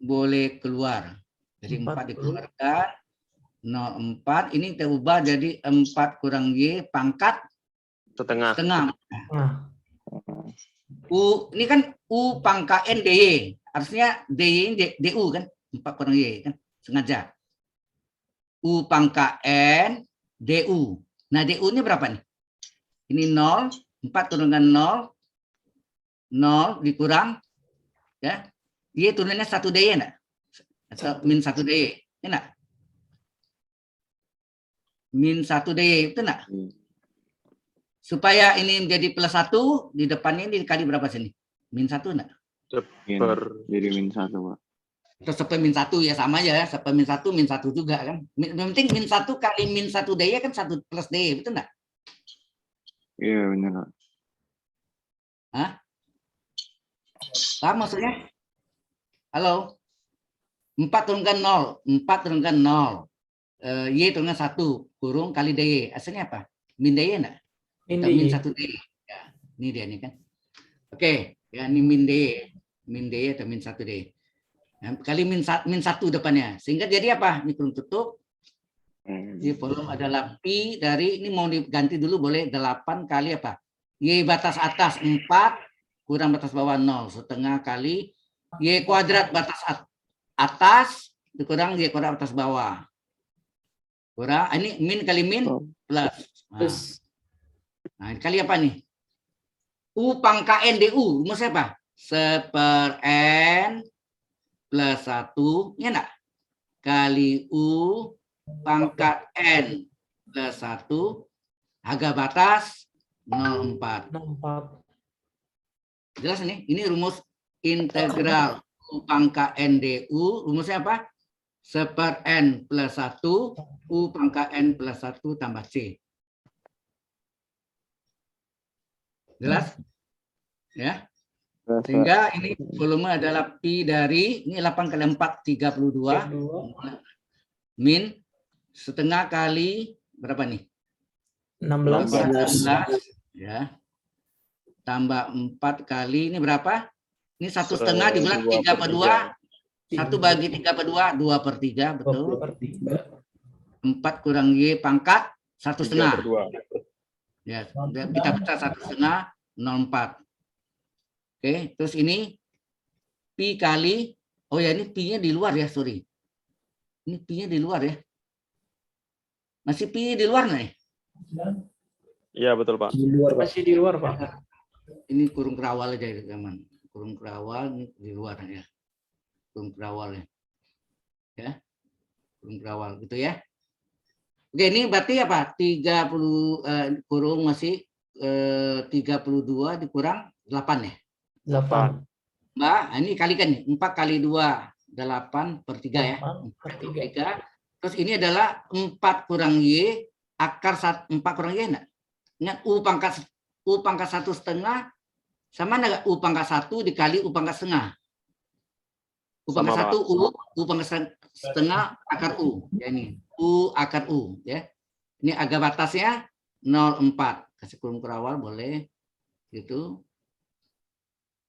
boleh keluar. Jadi 4 4 dikeluarkan. 0,4 ini kita ubah jadi 4 kurang Y pangkat Setengah. setengah. Nah, Ini kan U pangkat N DY. Harusnya DY ini DU kan? 4 kurang Y kan? Sengaja. U pangkat N DU. Nah, DU ini berapa nih? Ini 0, 4 turunkan 0, 0 dikurang, ya. Y turunnya 1 DY enggak? Atau min 1 DY, enggak? Min 1 DY, itu enggak? Supaya ini menjadi plus 1, di depannya ini dikali berapa sini? Min 1 enggak? Jadi min 1, Pak. Terus sampai min 1 ya sama aja ya, sampai min 1 juga kan. Yang penting min 1 kali min 1 DY kan 1 plus DY, betul enggak? Iya, benar, Pak. Hah? Paham maksudnya? Halo? 4 turunkan 0, 4 turunkan 0. Y turunkan 1, kurung kali DY. Hasilnya apa? Min DY enggak? min Atau min Y 1 DY. Ya, ini dia nih kan. Oke, ya ini min DY. Min DY atau min 1 DY. Nah, kali min 1 depannya. Sehingga jadi apa? Ini kurung tutup. Jadi volume adalah pi dari, ini mau diganti dulu boleh 8 kali apa? Y batas atas 4 kurang batas bawah 0. Setengah kali Y kuadrat batas atas dikurang Y kuadrat batas bawah. Kurang, ini min kali min plus. terus Nah, kali apa nih? U pangkat N DU. Rumus apa? 1/n plus 1. Ya enggak? Kali U pangkat N plus 1 harga batas 0,4. 4 Jelas nih? Ini rumus integral U pangkat N DU. Rumusnya apa? 1/n plus 1 U pangkat N plus 1 tambah C. Jelas? Ya. Sehingga ini volume adalah pi dari, ini 8 kali 4, 32. 2 Min setengah kali berapa nih? 16 16 ya. Tambah 4 kali ini berapa? Ini 1/2 dibulat 3/2. 1 bagi 3/2, 2/3, betul. 4 kurang Y pangkat 1/2. Ya, kita pecah 1/2, 0,4. Oke, terus ini pi kali, oh ya ini pi-nya di luar ya, sorry. Ini pi-nya di luar ya. Masih pi di luar nih. Iya, betul, Pak. masih di luar Pak. Ini kurung kerawal aja ya, teman. Kurung kerawal ini di luar ya. Kurung kerawal ya. Ya. Kurung kerawal gitu ya. Oke, ini berarti apa? 30 kurung masih 32 dikurang 8 ya. 8 Mbak, ini kalikan nih. 4 kali 2 8/3 ya. 8/3 Terus ini adalah 4 kurang Y akar 4 kurang Y enggak? Ingat U pangkat 1/2 sama enggak U pangkat 1 dikali U pangkat setengah. U pangkat 1 U pangkat setengah akar U. Ya ini U akar U ya. Ini agak batasnya 0,4. Kasih kurung kerawal boleh gitu.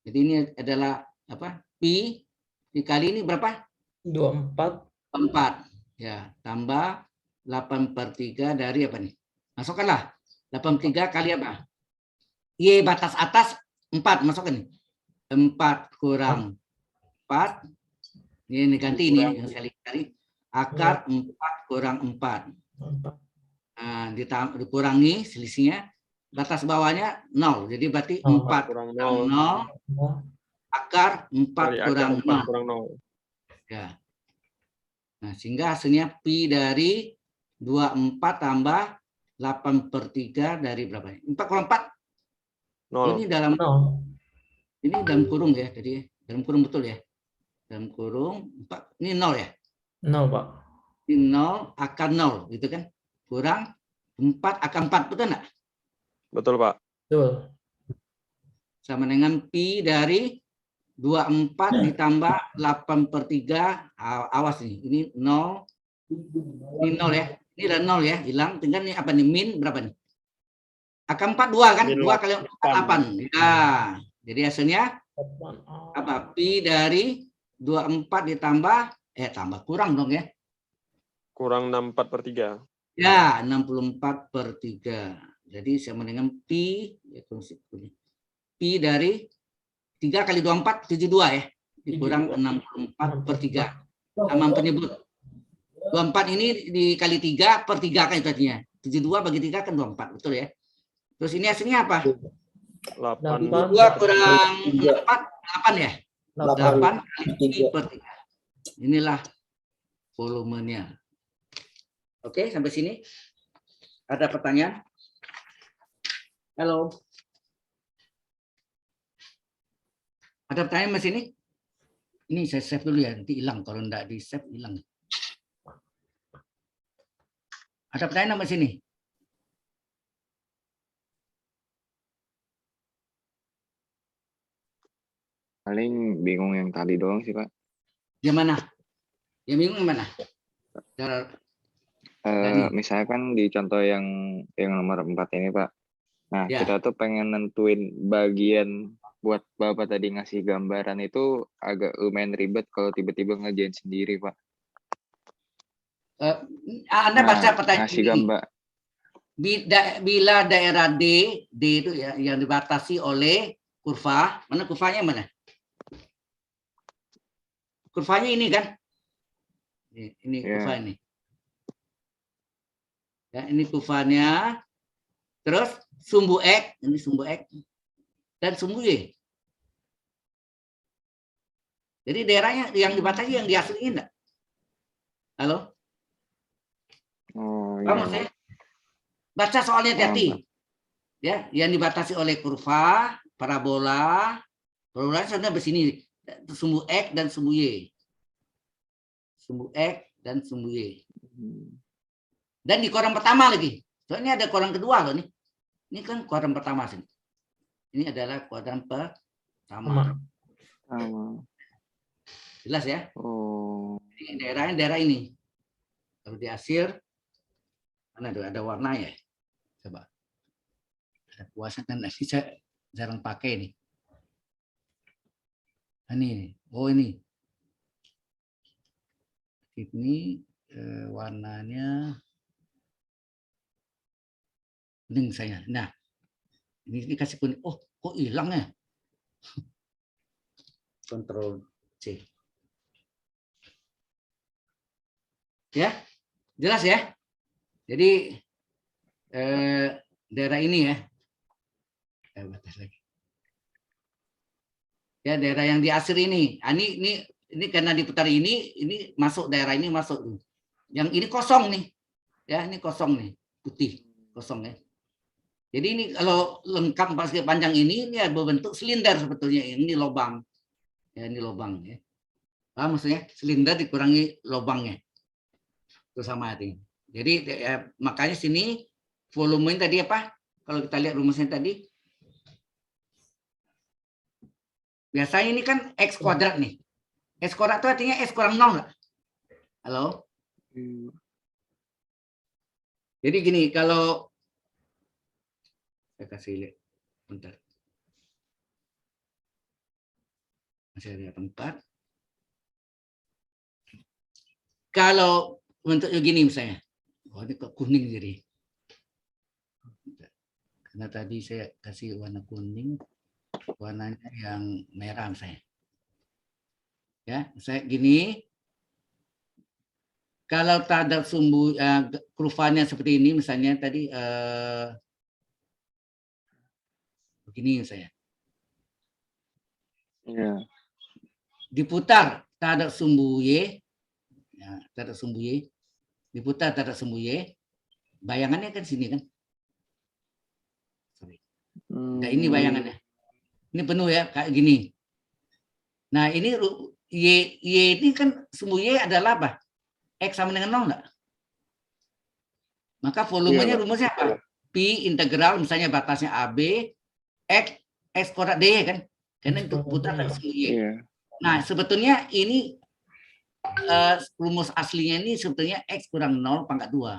Jadi ini adalah Pi dikali ini berapa? 24. 4. Ya, tambah 8/3 dari apa nih? Masukkanlah. 83 kali apa? Y batas atas 4, masukkan nih. 4 kurang 4. Ini ganti ini yang saya cari. Akar 4 kurang 4. 4. Nah, dikurangi selisihnya. Batas bawahnya 0. Jadi berarti 4 kurang kurang 0. 0. Akar 4 Dari kurang akar 4 0. kurang 0. Ya. Nah, sehingga hasilnya pi dari 24 tambah 8/3 dari berapa? 4 kurang 4. 0. Ini dalam 0. ini dalam kurung ya, jadi dalam kurung betul ya. Dalam kurung 4. Ini 0 ya. 0, Pak. Ini 0 akar 0 gitu kan. Kurang 4 akar 4, betul enggak? Betul, Pak. Betul. Sama dengan pi dari 24 ditambah 8/3. Awas nih, ini 0. Ini 0 ya. Ini udah 0 ya, hilang. Tinggal nih apa nih? Min berapa nih? Akar 4 2 kan? Min 2 kali 4 8. Ya. Jadi hasilnya apa? Pi dari 24 ditambah tambah kurang dong ya. Kurang 64/3. Ya, 64/3. Jadi sama dengan pi pi dari 3 kali 24 72 ya. Dikurang 64/3. Sama penyebut. 24 ini dikali 3/3 kan itu artinya. 72 bagi 3 kan 24, betul ya. Terus ini hasilnya apa? 8. 2 kurang 4, 8 ya? 8 kali pi/3. Inilah volumenya. Oke, sampai sini. Ada pertanyaan? Halo. Ada pertanyaan Mas ini? Ini saya save dulu ya, nanti hilang. Kalau enggak di save hilang. Ada pertanyaan Mas ini? Paling bingung yang tadi doang sih, Pak. Yang mana? Yang bingung yang mana? Cara Tadi. Misalnya kan di contoh yang nomor 4 ini, Pak. Nah, Ya. kita tuh pengen nentuin bagian buat Bapak tadi ngasih gambaran itu agak lumayan ribet kalau tiba-tiba ngerjain sendiri, Pak. Anda baca Nah, pertanyaan ngasih ini. gambar. Bila daerah D itu ya, yang dibatasi oleh kurva, mana kurvanya mana? Kurvanya ini kan? Ini Ya. kurva ini. Ya, ini kurvanya. Terus sumbu X, ini sumbu X dan sumbu Y. Jadi daerahnya yang dibatasi yang diasliin enggak? Halo? Oh, Paham iya. saya? Baca soalnya hati-hati. Ya, yang dibatasi oleh kurva, parabola sebenarnya begini, sumbu X dan sumbu Y. Sumbu X dan sumbu Y. Dan di koran pertama lagi. Soalnya ada koran kedua loh nih. Ini kan koran pertama sini. Ini adalah koran pertama. Jelas ya? Oh. Ini daerahnya daerah ini. Kalau di Asir, mana ada warna ya? Coba. Ada puasa kan? Ini saya jarang pakai nih. Ini, oh ini. Ini warnanya kuning saya. Nah, ini dikasih kuning. Oh, kok hilang ya? Kontrol C. Ya, jelas ya. Jadi daerah ini ya. Batas lagi. Ya, daerah yang di Asir ini. Ini karena diputar ini masuk daerah ini masuk. Yang ini kosong nih. Ya, ini kosong nih, putih, kosong ya. Jadi ini kalau lengkap pas panjang ini ya berbentuk silinder sebetulnya. Ini lubang. Ya, ini lubang ya. Paham maksudnya? Silinder dikurangi lubangnya. Itu sama artinya. Jadi ya, makanya sini volumenya tadi apa? Kalau kita lihat rumusnya tadi. Biasanya ini kan X kuadrat nih. X kuadrat itu artinya X kurang 0 nggak? Halo? Jadi gini, kalau saya kasih lihat. Bentar. Saya lihat 4. Kalau bentuknya gini misalnya, oh ini kok kuning jadi. Karena tadi saya kasih warna kuning, warnanya yang merah misalnya. Ya, saya gini. Kalau terhadap sumbu kurvanya seperti ini, misalnya tadi begini misalnya, Iya. diputar terhadap sumbu y, ya, terhadap sumbu y, diputar terhadap sumbu y, bayangannya kan sini kan. Sorry. Nah, ini bayangannya. Ini penuh ya kayak gini. Nah ini y ini kan sumbu y adalah apa? X sama dengan 0 enggak? Maka volumenya Iya, Pak. rumusnya apa? Pi integral misalnya batasnya AB X kuadrat dy kan? Karena untuk putar terhadap sumbu y. Iya. Nah sebetulnya ini rumus aslinya ini sebetulnya X kurang 0 pangkat 2.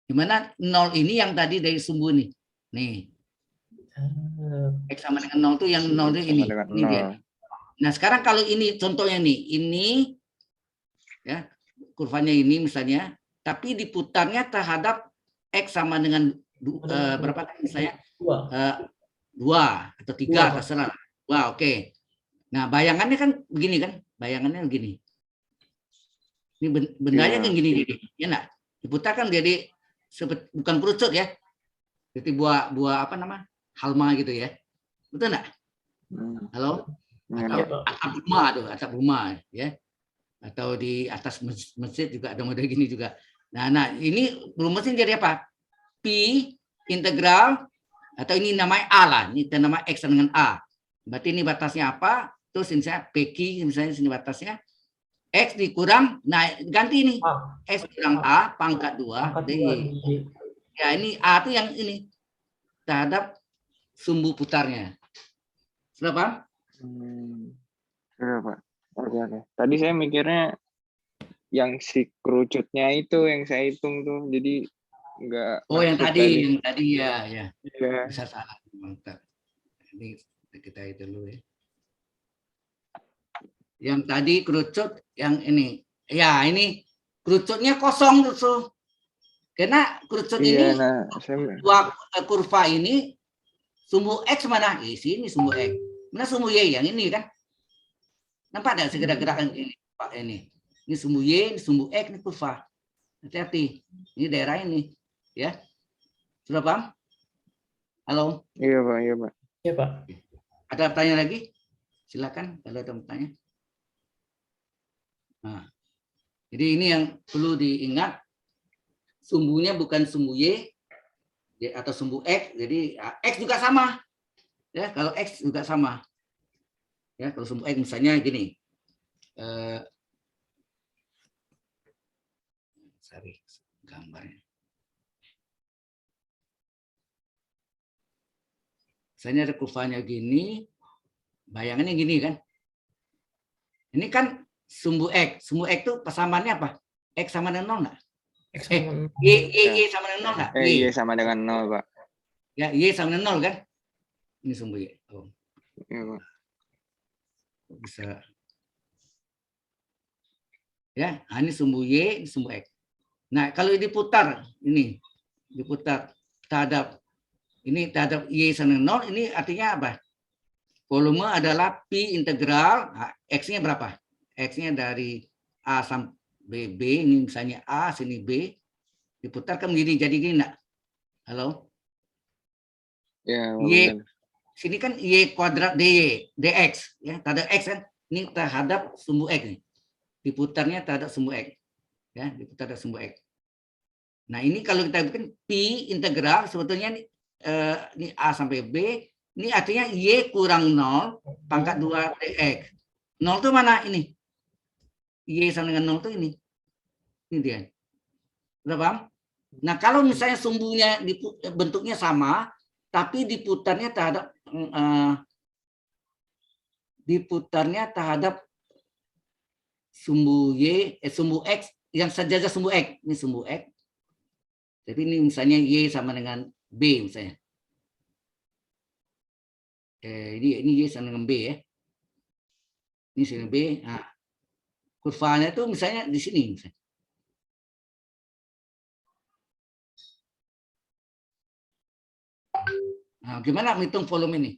Dimana 0 ini yang tadi dari sumbu ini. Nih. X sama dengan 0 tuh yang 0 itu ini. Sama dengan Ini dia. 0. Nah sekarang kalau ini contohnya nih. Ini ya kurvanya ini misalnya. Tapi diputarnya terhadap X sama dengan berapa kan misalnya? 2 atau 3 terserah. Wah oke. Nah bayangannya kan begini kan. Bayangannya begini. Ini bendanya kan gini. Ya enggak? Diputarkan jadi bukan kerucut ya. Jadi buah apa nama? Halma gitu ya. Betul enggak? Halo? Atau atap rumah tuh, atap rumah ya. Atau di atas masjid juga ada model gini juga. Nah ini rumusnya jadi apa? Pi integral atau ini namanya A lah. Ini nama X dengan A. Berarti ini batasnya apa? Terus ini saya PQ misalnya sini batasnya X dikurang, nah ganti ini X kurang A pangkat 2 DY. Ya ini A itu yang ini terhadap sumbu putarnya. Sudah paham? Sudah, Pak. Oke. Tadi saya mikirnya yang si kerucutnya itu yang saya hitung tuh, jadi nggak Oh yang masuk tadi ya. Iya. Bisa salah. Mantap. Ini kita itu dulu ya. Yang tadi kerucut yang ini. Ya ini kerucutnya kosong tuh. Karena kerucut ini dua kurva ini sumbu X mana? Sini sumbu X. Mana sumbu Y yang ini kan? Nampak enggak segera-gerakan ini Pak ini? Ini sumbu Y, ini sumbu X, ini kurva. Hati-hati. Ini daerah ini, ya. Sudah paham? Halo? Iya, Pak. Iya, Pak. Iya, Pak. Ada pertanyaan lagi? Silakan kalau ada bertanya. Nah, jadi ini yang perlu diingat. Sumbunya bukan sumbu Y atau sumbu X. Jadi X juga sama. Ya, kalau X juga sama. Ya, kalau sumbu X misalnya gini. Cari gambarnya. Misalnya ada kurvanya gini, bayangannya gini kan. Ini kan sumbu X. Sumbu X itu persamaannya apa? X sama dengan 0 enggak? Y sama dengan 0 enggak? Y sama dengan 0, Pak. Ya, Y sama dengan 0 kan? Ini sumbu Y. Oh. Iya, Pak. Bisa. Ya, ini sumbu Y, ini sumbu X. Nah, kalau diputar, ini diputar terhadap Y sama dengan 0, ini artinya apa? Volume adalah Pi integral, X-nya berapa? X-nya dari A sampai B, ini misalnya A, sini B, diputarkan jadi gini enggak? Halo? Ya, Y, sini kan Y kuadrat DY, DX, ya, terhadap X kan? Ini terhadap sumbu X nih. Diputarnya terhadap sumbu X. Ya, diputar terhadap sumbu X. Nah, ini kalau kita bikin Pi integral, sebetulnya ini A sampai B, ini artinya Y kurang 0 pangkat 2 DX. 0 itu mana ini? Y sama dengan 0 itu ini. Ini dia. Sudah paham? Nah, kalau misalnya sumbunya bentuknya sama, tapi diputarnya terhadap sumbu Y, sumbu X yang sejajar sumbu X. Ini sumbu X. Jadi ini misalnya Y sama dengan B misalnya. Ini Y sama dengan B ya. Ini sini B. Nah, kurvanya itu misalnya di sini. Misalnya. Nah, gimana menghitung volume ini?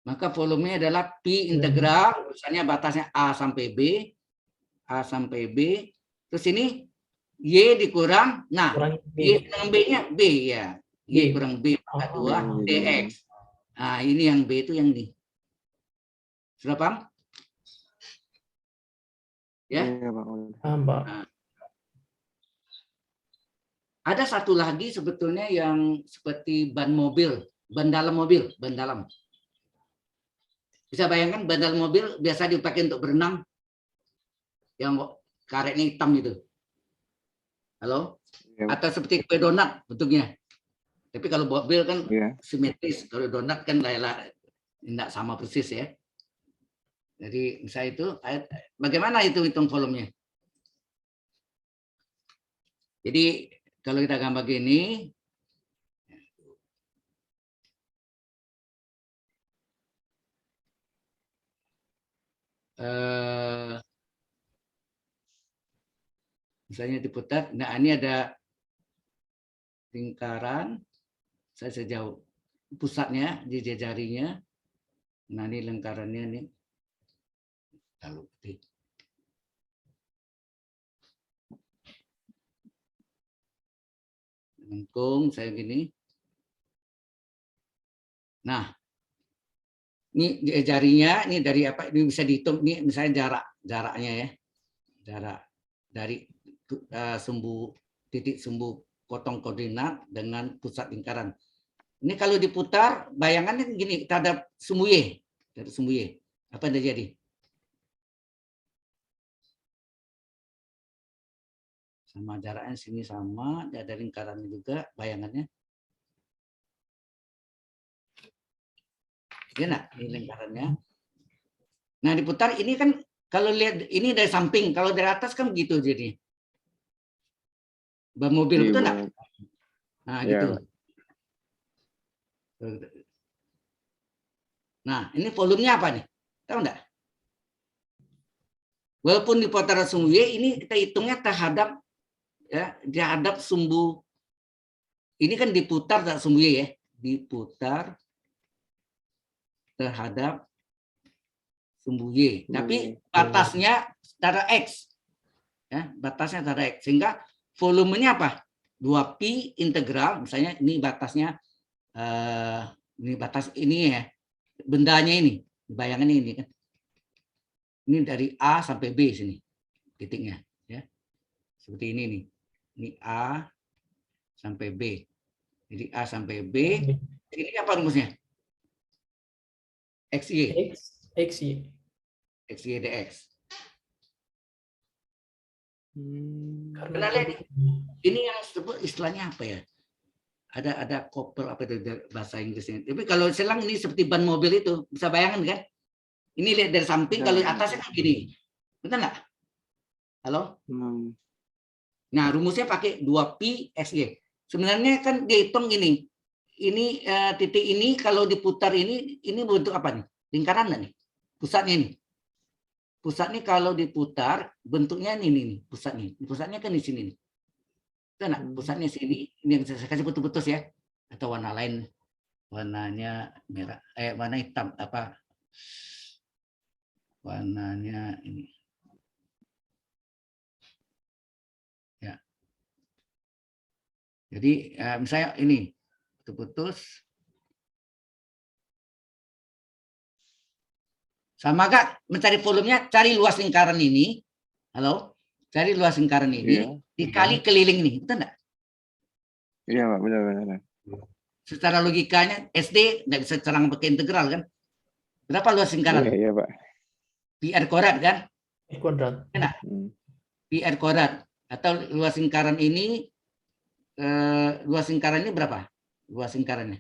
Maka volumenya adalah P integral, misalnya batasnya A sampai B, terus ini Y dikurang, nah, Kurangi B. Y kurang B-nya B ya. Y B. kurang B pangkat 2 Oh. dx. Nah, ini yang B itu yang ini. Sudah paham? Ya. Iya, Pak. Udah. Paham, Pak. Ada satu lagi sebetulnya yang seperti ban mobil, ban dalam mobil, ban dalam. Bisa bayangkan ban dalam mobil biasa dipakai untuk berenang, yang karetnya hitam itu. Halo? Iya, Pak. Atau seperti kue donat bentuknya. Tapi kalau mobil kan Iya. simetris, kalau donat kan tidak sama persis ya. Jadi misalnya itu, bagaimana itu hitung volumenya? Jadi kalau kita gambar gini, misalnya diputar, nah ini ada lingkaran, saya sejauh pusatnya di jarinya, nah ini lingkarannya nih, lalu lengkung saya gini. Nah, ini jarinya, ini dari apa? Ini bisa dihitung, ini misalnya jaraknya ya, jarak dari titik sumbu potong koordinat dengan pusat lingkaran. Ini kalau diputar, bayangannya gini terhadap sumbu Y, apa yang terjadi? Sama jaraknya sini sama, ada lingkarannya juga, bayangannya. Ini ini lingkarannya. Nah diputar ini kan kalau lihat ini dari samping, kalau dari atas kan begitu jadi. Ban mobil Iya, betul Pak. enggak? Nah Iya, gitu. Nah ini volumenya apa nih? Tahu enggak? Walaupun diputar sumbu Y, ini kita hitungnya terhadap ya terhadap sumbu. Ini kan diputar terhadap sumbu Y ya, diputar terhadap sumbu Y. Tapi batasnya secara X. Ya, batasnya secara X. Sehingga volumenya apa? 2pi integral, misalnya ini batasnya, ini batas ini ya, bendanya ini, bayangannya ini kan. Ini dari A sampai B sini, titiknya. Ya. Seperti ini nih. Ini A sampai B. Jadi A sampai B. Ini apa rumusnya? XY. XY. XY dx. Karena Lihat, ini yang disebut istilahnya apa ya? Ada couple apa itu bahasa Inggrisnya. Tapi kalau selang ini seperti ban mobil itu, bisa bayangkan kan? Ini lihat dari samping, kalau atasnya kan gini. Betul nggak? Halo? Nah, rumusnya pakai 2pi XY. Sebenarnya kan dihitung ini. Ini titik ini kalau diputar ini bentuk apa nih? Lingkaran nggak nih? Pusatnya ini. Pusatnya kalau diputar bentuknya ini nih, pusatnya. Pusatnya kan di sini nih. Nah, pusatnya sini, ini yang saya kasih putus-putus ya. Atau warna lain, warnanya merah, warna hitam apa? Warnanya ini. Ya. Jadi misalnya ini putus-putus. Sama gak mencari volumenya, cari luas lingkaran ini. Halo? Cari luas lingkaran ini, Iya. dikali keliling nih. Betul enggak? Iya, Pak. Benar. Secara logikanya, SD nggak bisa cerang pakai integral kan? Berapa luas lingkaran? Iya, Pak. Pi R kuadrat kan? X kuadrat. Enak? Pi R kuadrat. Atau luas lingkaran ini, berapa? Luas lingkarannya?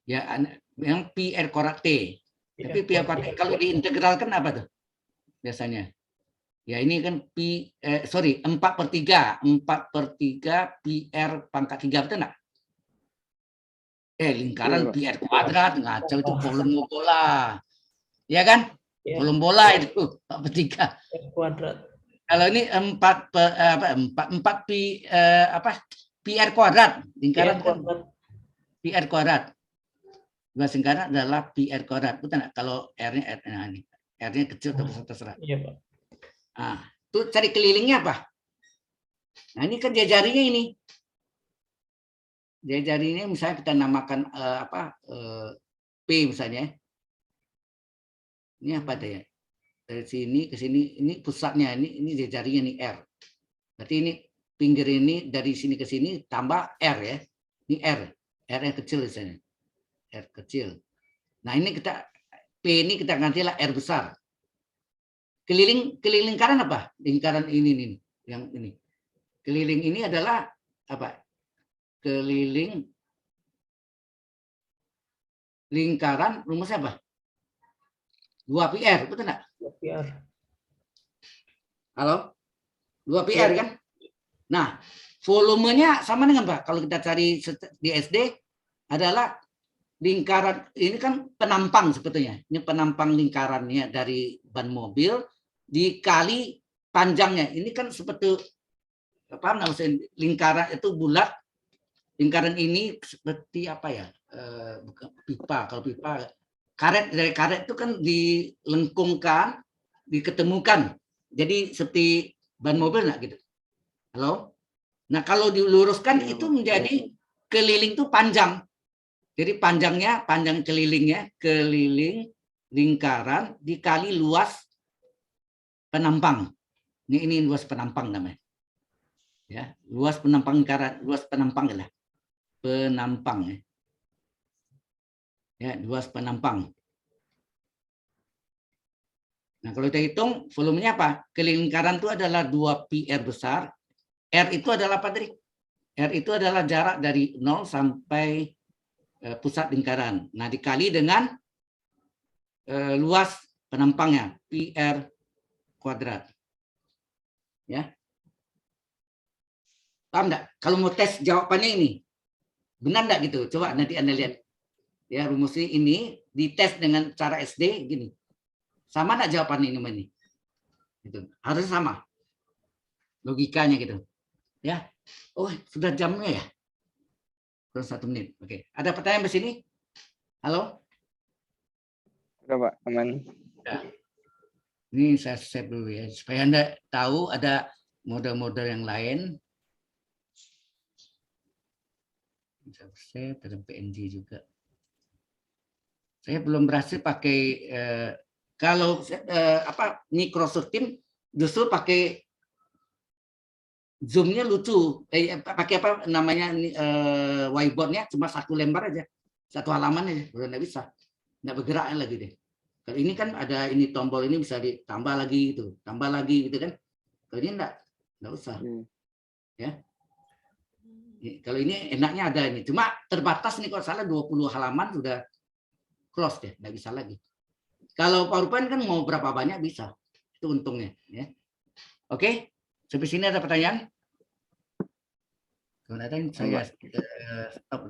Ya, yang pi R kuadrat T. Tapi pi R kuadrat T kalau diintegralkan apa tuh? Biasanya. Ya ini kan 4/3. 4/3 pi R pangkat 3, betul nggak? Lingkaran pi R kuadrat, ngaco itu volume bola. Ya kan? Ya. Volume bola itu 4/3. R kuadrat. Kalau ini 4 pi pi r kuadrat. Lingkaran R kan kuadrat. pi r kuadrat. Luas lingkaran adalah pi r kuadrat. Betul nggak? Kalau R-nya ini. R-nya kecil atau besar terserah. Iya, Pak. Nah, itu cari kelilingnya apa? Nah, ini kan jari-jarinya ini. Jari-jarinya misalnya kita namakan P misalnya. Ini apa ya? Dari sini ke sini, ini pusatnya, ini jari-jarinya nih R. Berarti ini pinggir ini dari sini ke sini tambah R ya. Ini R. R yang kecil di sini. R kecil. Nah, ini P ini kita gantilah R besar. Keliling lingkaran apa? Lingkaran ini yang ini. Keliling ini adalah apa? Keliling lingkaran rumusnya apa? 2πr, betul enggak? PR. Halo? 2πr kan? Nah, volumenya sama dengan Pak. Kalau kita cari di SD adalah lingkaran, ini kan penampang sebetulnya. Ini penampang lingkarannya dari ban mobil dikali panjangnya. Ini kan seperti paham nggak maksudnya? Lingkaran itu bulat. Lingkaran ini seperti apa ya? Bukan pipa. Kalau pipa karet, dari karet itu kan dilengkungkan, diketemukan. Jadi seperti ban mobil nggak gitu. Halo? Nah, kalau diluruskan itu menjadi keliling itu panjang. Jadi panjang kelilingnya, keliling lingkaran dikali luas penampang. Ini luas penampang namanya. Ya, luas penampang lingkaran, luas penampang lah. Penampang ya. Ya, luas penampang. Nah, kalau kita hitung volumenya apa? Keliling lingkaran itu adalah 2πr besar. R itu adalah apa tadi? R itu adalah jarak dari 0 sampai pusat lingkaran. Nah, dikali dengan luas penampangnya, πr kuadrat. Ya. Paham enggak? Kalau mau tes jawabannya ini. Benar enggak gitu? Coba nanti Anda lihat. Ya, rumusnya ini dites dengan cara SD gini. Sama enggak jawabannya ini? Gitu. Harus sama. Logikanya gitu. Ya. Oh, sudah jamnya ya? Terus 1 menit. Oke. Ada pertanyaan di sini? Halo? Udah Pak, aman. Ya. Ini saya save dulu ya. Supaya Anda tahu ada model-model yang lain. Saya save, ada PNG juga. Saya belum berhasil pakai kalau Microsoft Teams justru pakai Zoom-nya lucu. Pakai apa namanya whiteboard-nya cuma 1 lembar aja. 1 halaman aja. Udah nggak bisa. Nggak bergerak lagi deh. Kalau ini kan ada ini tombol ini bisa ditambah lagi gitu. Tambah lagi gitu kan. Kalau ini nggak usah. Ya. Kalau ini enaknya ada ini. Cuma terbatas nih kalau salah 20 halaman sudah close deh. Nggak bisa lagi. Kalau PowerPoint kan mau berapa banyak bisa. Itu untungnya. Ya. Oke. Sampai sini ada pertanyaan? Kalau ada saya stop